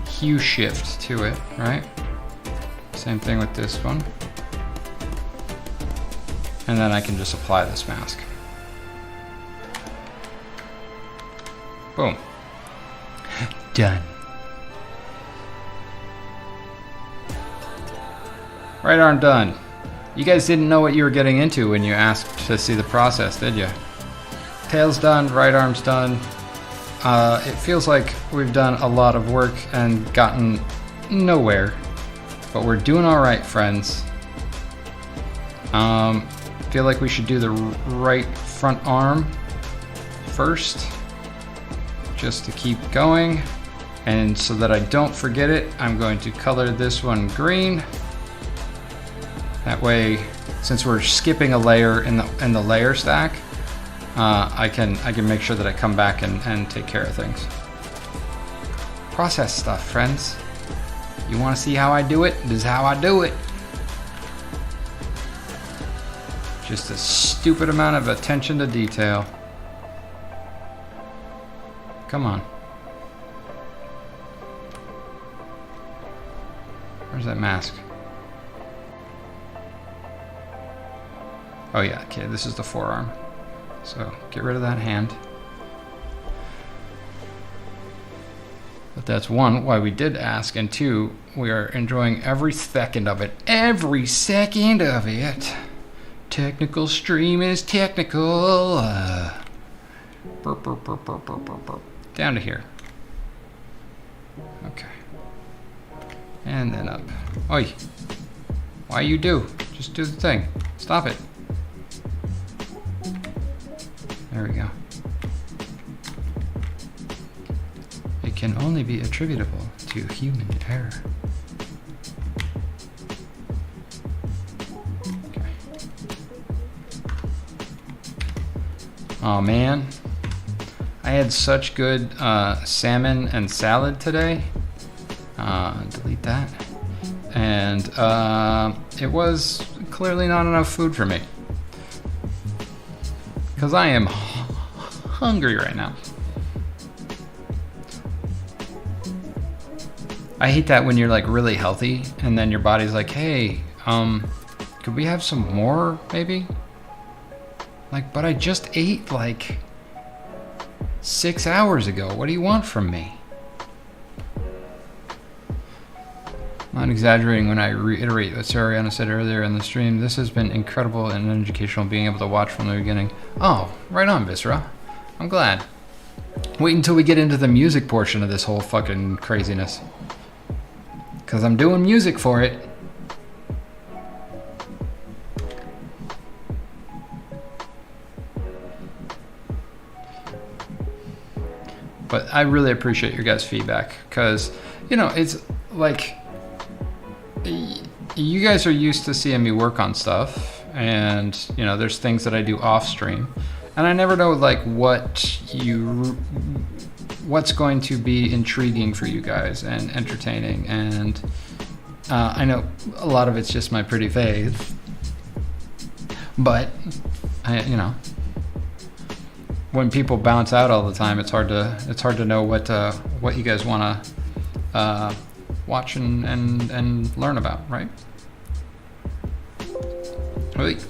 hue shift to it, right? Same thing with this one. And then I can just apply this mask. Boom. Done. Right arm done. You guys didn't know what you were getting into when you asked to see the process, did you? Tail's done, right arm's done. It feels like we've done a lot of work and gotten nowhere, but we're doing all right, friends. Feel like we should do the right front arm first, just to keep going. And so that I don't forget it, I'm going to color this one green. That way, since we're skipping a layer in the layer stack, I can make sure that I come back and take care of things. Process stuff, friends. You want to see how I do it? This is how I do it. Just a stupid amount of attention to detail. Come on. Where's that mask? Oh yeah, okay, this is the forearm. So get rid of that hand. But that's one, why we did ask, and two, we are enjoying every second of it. Every second of it. Technical stream is technical. Burp, burp, burp, burp, burp, burp, burp. Down to here. Okay. And then up. Oi. Why you do? Just do the thing. Stop it. There we go. It can only be attributable to human error. Okay. Oh man, I had such good salmon and salad today. Delete that. And it was clearly not enough food for me. Because I am hungry right now. I hate that when you're like really healthy and then your body's like, hey, could we have some more maybe? Like, but I just ate like 6 hours ago. What do you want from me? I'm not exaggerating when I reiterate what Sariana said earlier in the stream. This has been incredible and educational being able to watch from the beginning. Oh, right on, Viscera. I'm glad. Wait until we get into the music portion of this whole fucking craziness. Because I'm doing music for it. But I really appreciate your guys' feedback. Because, you know, it's like... You guys are used to seeing me work on stuff, and you know there's things that I do off stream, and I never know like what's going to be intriguing for you guys and entertaining, and I know a lot of it's just my pretty face, but you know, when people bounce out all the time, it's hard to know what you guys want to watch and learn about, right? Wait.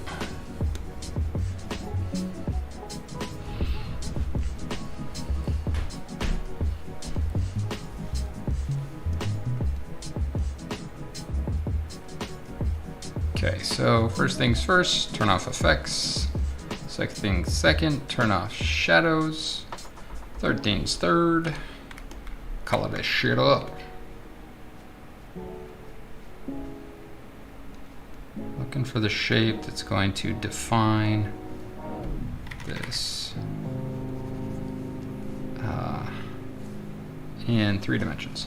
Okay, so first things first, turn off effects. Second things second, turn off shadows. Third things third, color this shit up. Looking for the shape that's going to define this in 3 dimensions.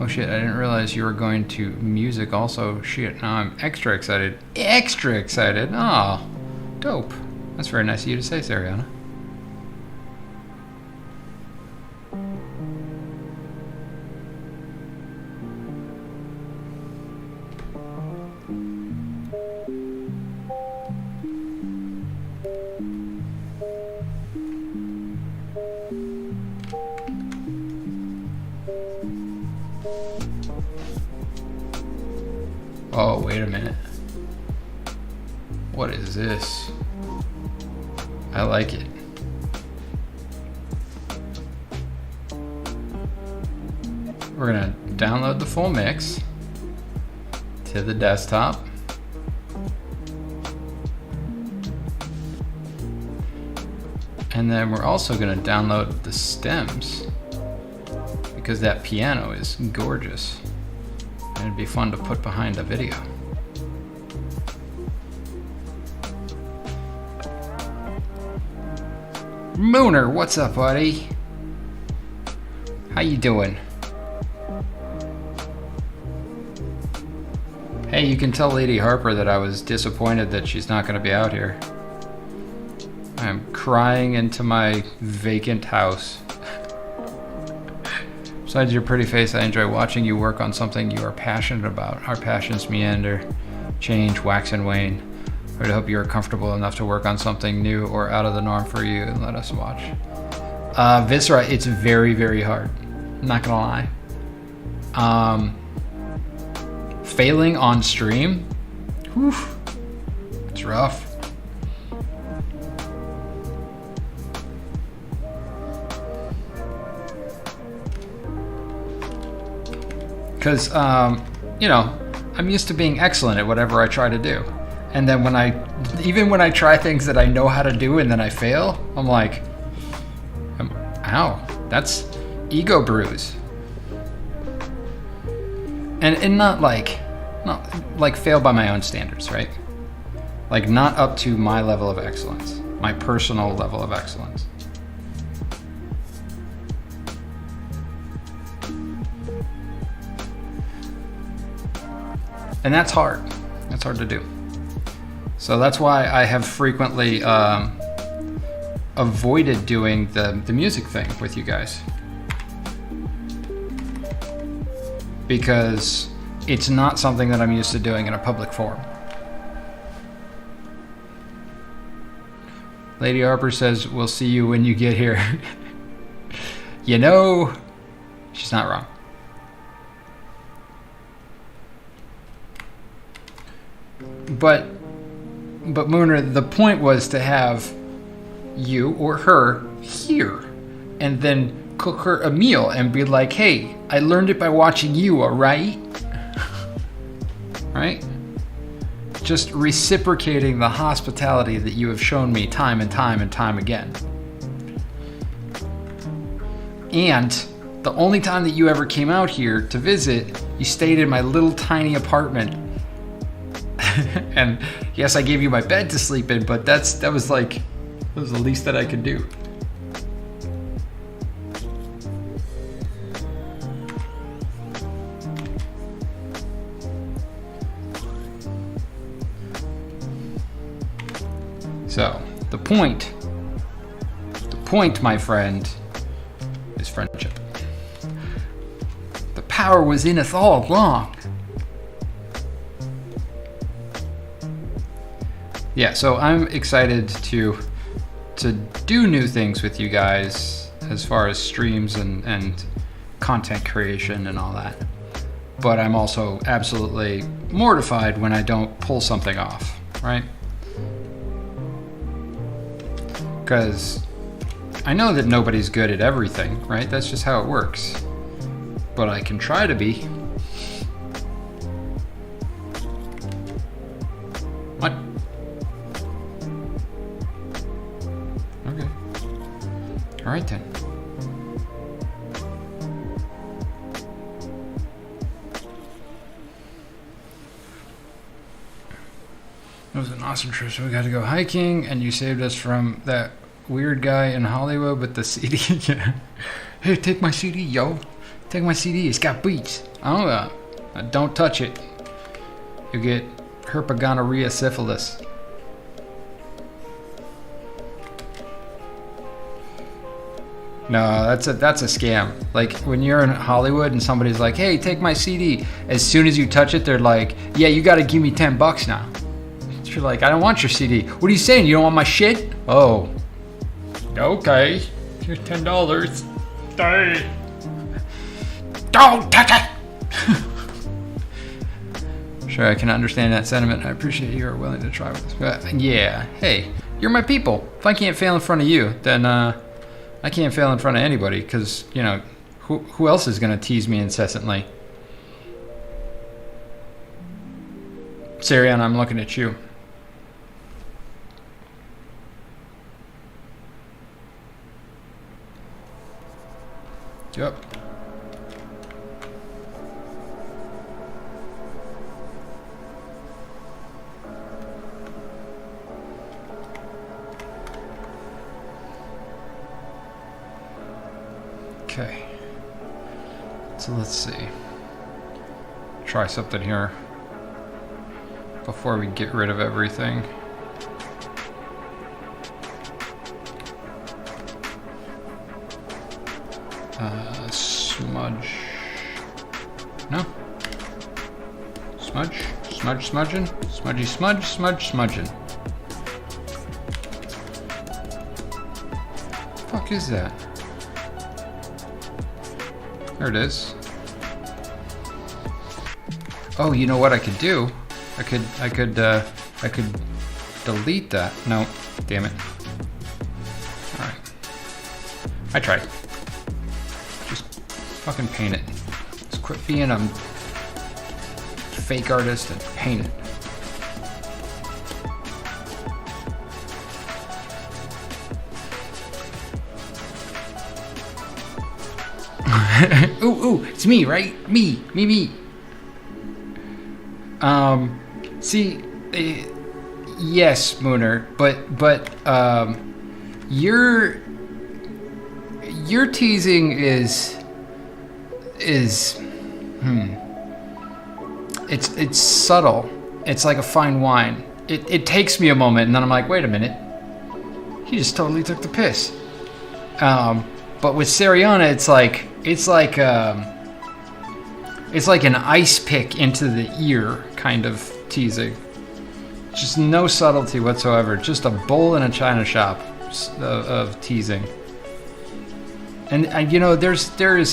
Oh shit, I didn't realize you were going to music also. Shit, now I'm extra excited. Extra excited! Oh, dope. That's very nice of you to say, Sariana. Oh, wait a minute. What is this? I like it. We're gonna download the full mix to the desktop. And then we're also gonna download the stems because that piano is gorgeous. And it'd be fun to put behind a video. Mooner, what's up, buddy? How you doing? Hey, you can tell Lady Harper that I was disappointed that she's not going to be out here. I'm crying into my vacant house. Besides your pretty face, I enjoy watching you work on something you are passionate about. Our passions meander, change, wax and wane. I would hope you are comfortable enough to work on something new or out of the norm for you and let us watch. Viscera, it's very, very hard. I'm not gonna lie. Failing on stream, whew, it's rough. Because, you know, I'm used to being excellent at whatever I try to do. And then even when I try things that I know how to do and then I fail, I'm like, ow, that's ego bruise. And not like fail by my own standards, right? Like not up to my level of excellence, my personal level of excellence. And that's hard. That's hard to do. So that's why I have frequently avoided doing the music thing with you guys. Because it's not something that I'm used to doing in a public forum. Lady Harper says, we'll see you when you get here. You know, she's not wrong. But Mooner, the point was to have you or her here and then cook her a meal and be like, hey, I learned it by watching you, all right? Right? Just reciprocating the hospitality that you have shown me time and time and time again. And the only time that you ever came out here to visit, you stayed in my little tiny apartment. And yes, I gave you my bed to sleep in, but that was the least that I could do. So, the point, my friend, is friendship. The power was in us all along. Yeah, so I'm excited to do new things with you guys as far as streams and content creation and all that. But I'm also absolutely mortified when I don't pull something off, right? Because I know that nobody's good at everything, right? That's just how it works. But I can try to be. What? Okay. All right then. It was an awesome trip, so we got to go hiking, and you saved us from that weird guy in Hollywood with the CD. Yeah. Hey, take my CD, yo. Take my CD. It's got beats. Oh, don't touch it. You get herpagonorrhea syphilis. No, that's a scam. Like when you're in Hollywood and somebody's like, "Hey, take my CD." As soon as you touch it, they're like, "Yeah, you got to give me $10 now." You're like, "I don't want your CD." "What are you saying? You don't want my shit?" "Oh, okay. Here's $10. Stay. Don't touch it." Sure, I can understand that sentiment. I appreciate you are willing to try with this. But yeah, hey, you're my people. If I can't fail in front of you, then I can't fail in front of anybody, because, you know, who else is going to tease me incessantly? Sarian, I'm looking at you. Yep. Okay, so let's see. Try something here before we get rid of everything. Smudge. No. Smudge. Smudge smudging. Smudgy smudge. Smudge smudging. Fuck is that? There it is. Oh, you know what I could do? I could delete that. No, damn it. All right. I tried. Just fucking paint it. Just quit being a fake artist and paint it. Ooh, it's me, right? Me. See, yes, Mooner, but your teasing is it's subtle. It's like a fine wine. It takes me a moment, and then I'm like, wait a minute, he just totally took the piss. But with Sariana, it's like an ice pick into the ear kind of teasing. Just no subtlety whatsoever. Just a bull in a china shop of teasing. And you know, there's got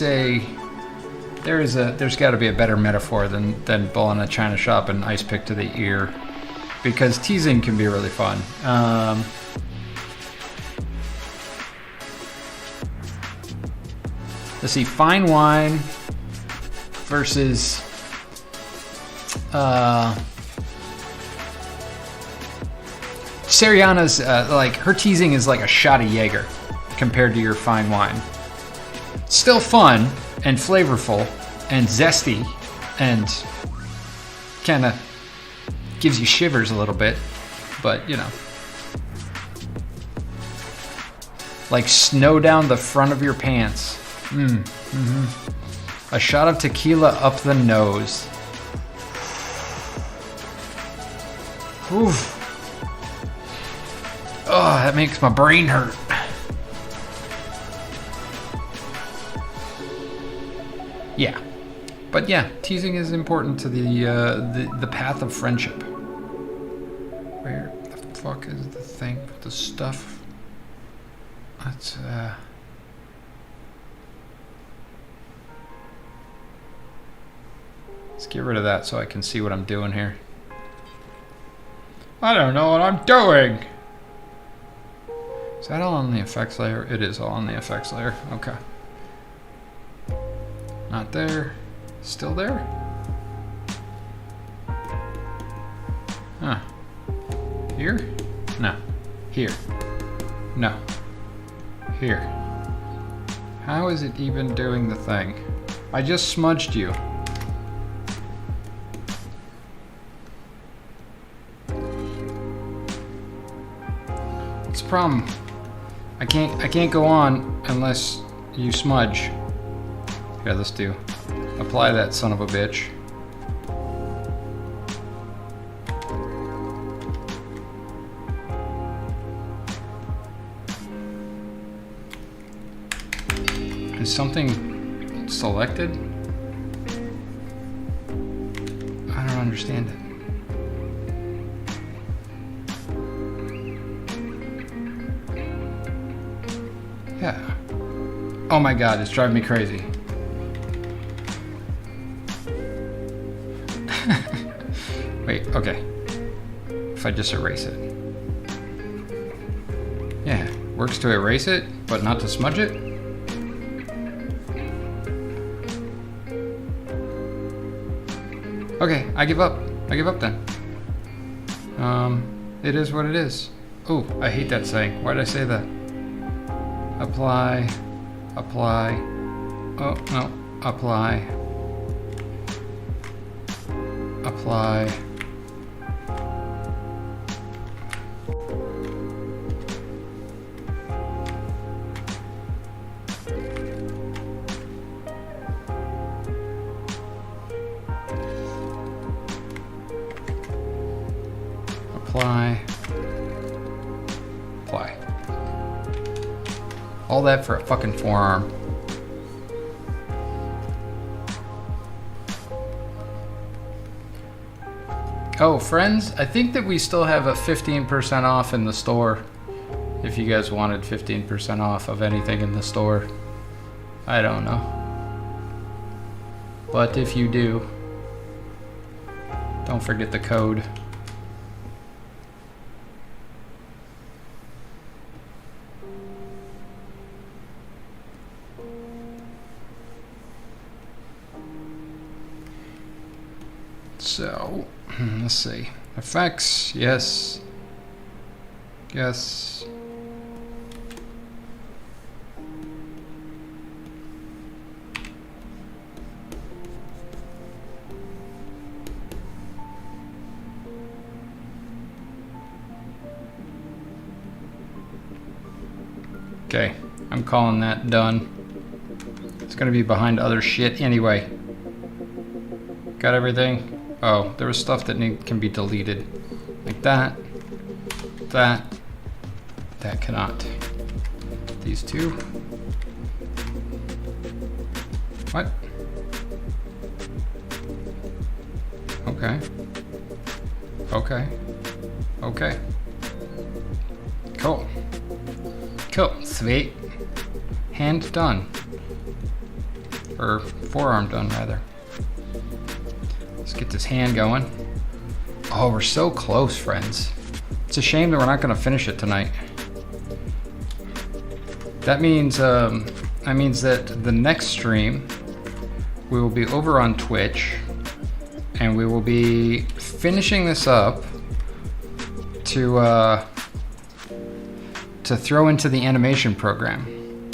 to be a better metaphor than bull in a china shop and ice pick to the ear, because teasing can be really fun. Let's see, fine wine versus Sariana's like her teasing is like a shot of Jaeger compared to your fine wine. Still fun and flavorful and zesty and kind of gives you shivers a little bit, but you know, like snow down the front of your pants. A shot of tequila up the nose. Oof. Oh, that makes my brain hurt. Yeah, but yeah, teasing is important to the path of friendship. Where the fuck is the thing with the stuff? Let's get rid of that so I can see what I'm doing here. I don't know what I'm doing. Is that all on the effects layer? It is all on the effects layer. Okay. Not there. Still there? Huh. Here? No. Here. No. Here. How is it even doing the thing? I just smudged you. What's the problem? I can't go on unless you smudge. Here, let's do. Apply that son of a bitch. Is something selected? I don't understand it. Yeah. Oh my god, it's driving me crazy. Wait, okay. If I just erase it. Yeah, works to erase it, but not to smudge it? Okay, I give up. I give up then. It is what it is. Oh, I hate that saying. Why did I say that? Apply. Apply. Oh, no. Apply. Apply. Apply. Apply. All that for a fucking forearm. Oh, friends, I think that we still have a 15% off in the store. If you guys wanted 15% off of anything in the store. I don't know. But if you do, don't forget the code. So, let's see. Effects, yes. Yes. Okay, I'm calling that done. It's gonna be behind other shit anyway. Got everything? Oh, there was stuff that can be deleted. Like that. That. That cannot. These two. What? Okay. Okay. Okay. Cool. Cool. Sweet. Hand done. Or forearm done, rather. Let's get this hand going. Oh, we're so close, friends. It's a shame that we're not going to finish it tonight. That means that the next stream we will be over on Twitch, and we will be finishing this up to throw into the animation program.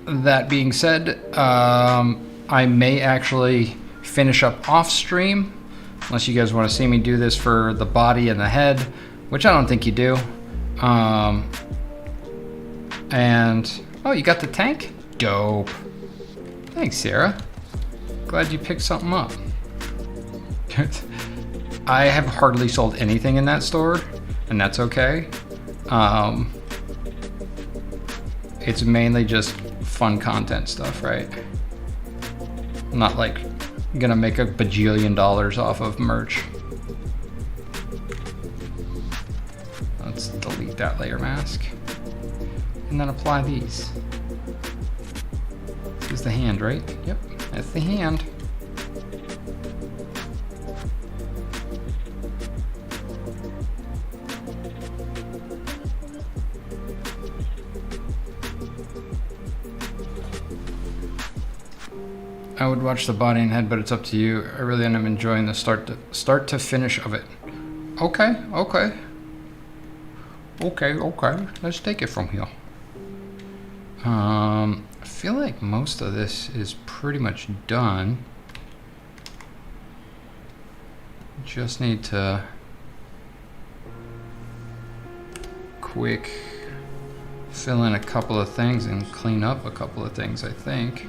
That being said, I may actually finish up off stream, unless you guys want to see me do this for the body and the head, which I don't think you do. And oh, you got the tank? Dope. Thanks, Sarah. Glad you picked something up. I have hardly sold anything in that store, and that's okay. It's mainly just fun content stuff, right? I'm not like gonna make a bajillion dollars off of merch. Let's delete that layer mask. And then apply these. This is the hand, right? Yep, that's the hand. I would watch the body and head, but it's up to you. I really am enjoying the start to finish of it. Okay, okay. Okay, okay. Let's take it from here. I feel like most of this is pretty much done. Just need to quick fill in a couple of things and clean up a couple of things, I think.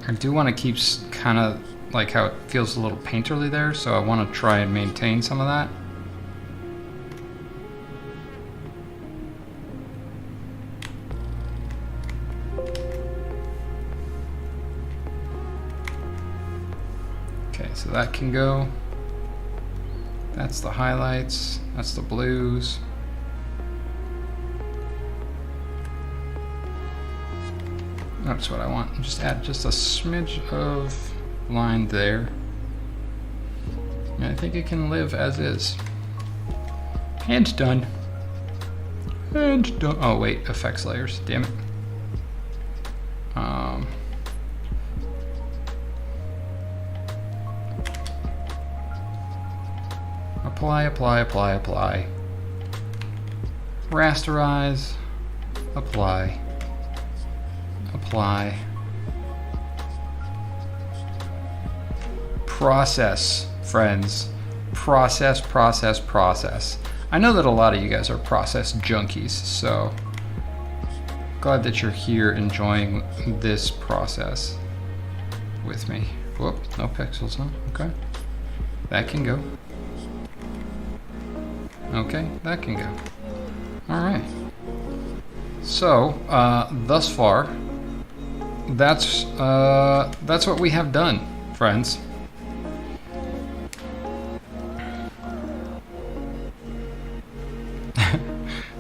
I do want to keep kind of like how it feels a little painterly there, so I want to try and maintain some of that. Okay, so that can go. That's the highlights, that's the blues. That's what I want. Just add just a smidge of line there. And I think it can live as is. And done. And done. Oh wait, effects layers. Damn it. Apply, apply, apply, apply. Rasterize. Apply. Apply. Process, friends. Process, process, process. I know that a lot of you guys are process junkies, so glad that you're here enjoying this process with me. Whoop, no pixels, huh? Okay. That can go. Okay, that can go. All right. So, thus far, that's what we have done, friends.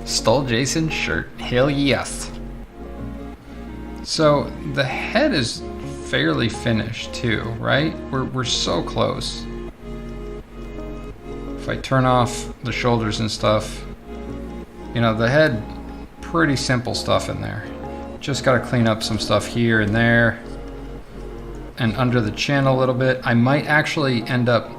Stole Jason's shirt. Hell yes. So the head is fairly finished too, right? We're so close. If I turn off the shoulders and stuff, you know, the head, pretty simple stuff in there. Just got to clean up some stuff here and there and under the chin a little bit. I might actually end up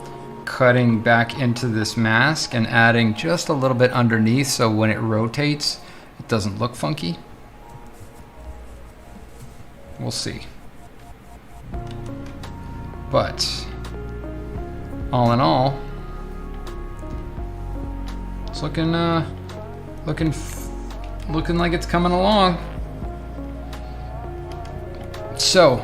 cutting back into this mask and adding just a little bit underneath so when it rotates it doesn't look funky. We'll see. But all in all, it's looking like it's coming along. So,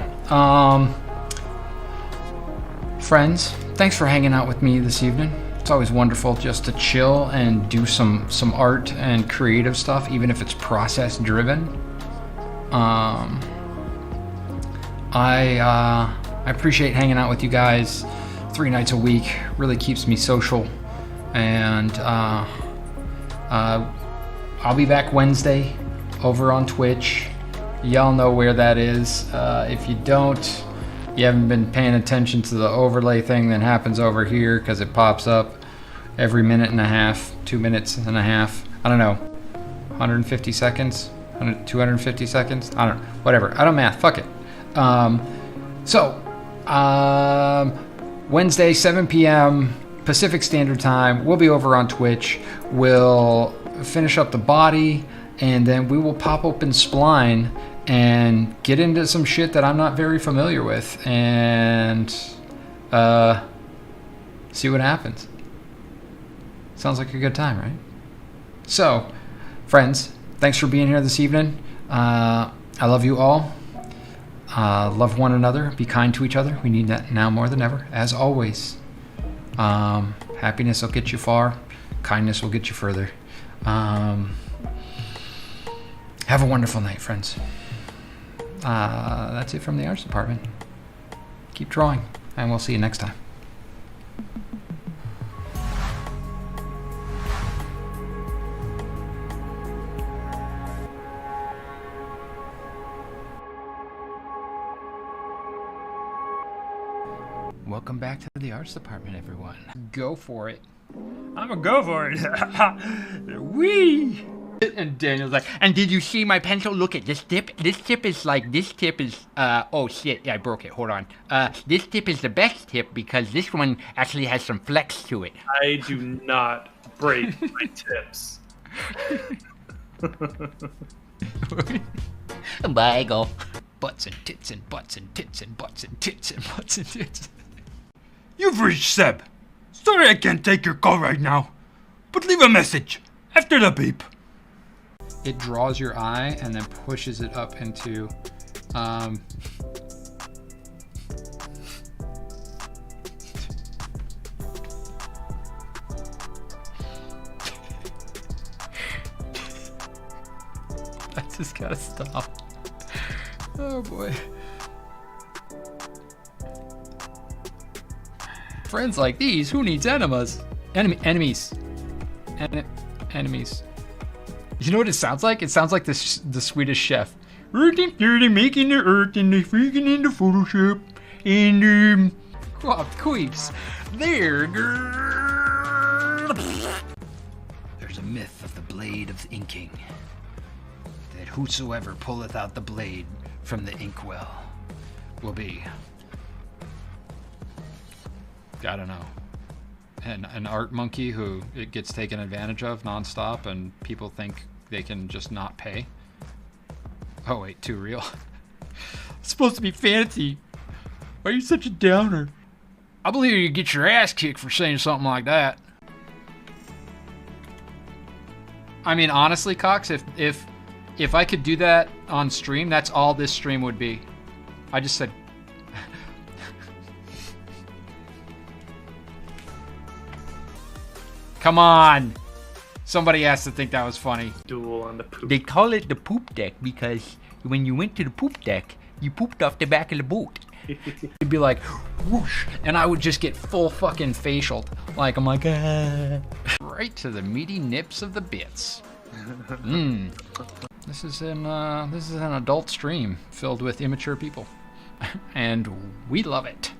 friends, thanks for hanging out with me this evening. It's always wonderful just to chill and do some art and creative stuff, even if it's process driven. I appreciate hanging out with you guys 3 nights a week. Really keeps me social, and I'll be back Wednesday over on Twitch. Y'all know where that is. If you don't, you haven't been paying attention to the overlay thing that happens over here, because it pops up every minute and a half, 2 minutes and a half. I don't know, 150 seconds, 250 seconds. I don't know, whatever. I don't math. Fuck it. Wednesday, 7 p.m. Pacific Standard Time. We'll be over on Twitch. We'll finish up the body, and then we will pop open Spline and get into some shit that I'm not very familiar with, and see what happens. Sounds like a good time, right? So, friends, thanks for being here this evening. I love you all. Love one another. Be kind to each other. We need that now more than ever, as always. Happiness will get you far. Kindness will get you further. Have a wonderful night, friends. That's it from the arts department. Keep drawing, and we'll see you next time. Welcome back to the arts department, everyone. Go for it.
I'm gonna go for it. Wee!
And Daniel's like, and did you see my pencil? Look at this tip. This tip is like, this tip is, oh shit, yeah, I broke it. Hold on. This tip is the best tip because this one actually has some flex to it.
I do not break my tips.
Bye, go.
Butts and tits and butts and tits and butts and tits and butts and tits.
You've reached Seb. Sorry I can't take your call right now, but leave a message after the beep.
It draws your eye and then pushes it up into This gotta stop. Oh boy. Friends like these, who needs enemas? Enemies. Enemies. You know what it sounds like? It sounds like the Swedish chef. They're making the earth and they're freaking into Photoshop. And, Queeps. There's a myth of the blade of inking, that whosoever pulleth out the blade from the inkwell will be, I don't know, an art monkey who it gets taken advantage of nonstop and people think they can just not pay. Oh wait, too real. It's supposed to be fancy. Why are you such a downer? I believe you get your ass kicked for saying something like that. I mean, honestly, Cox, if I could do that on stream, that's all this stream would be. I just said... Come on! Somebody has to think that was funny.
Duel on the poop.
They call it the poop deck because when you went to the poop deck, you pooped off the back of the boat. It'd be like, whoosh, and I would just get full fucking facialed. Like, I'm like, ah. Right to the meaty nips of the bits. This is an adult stream filled with immature people. And we love it.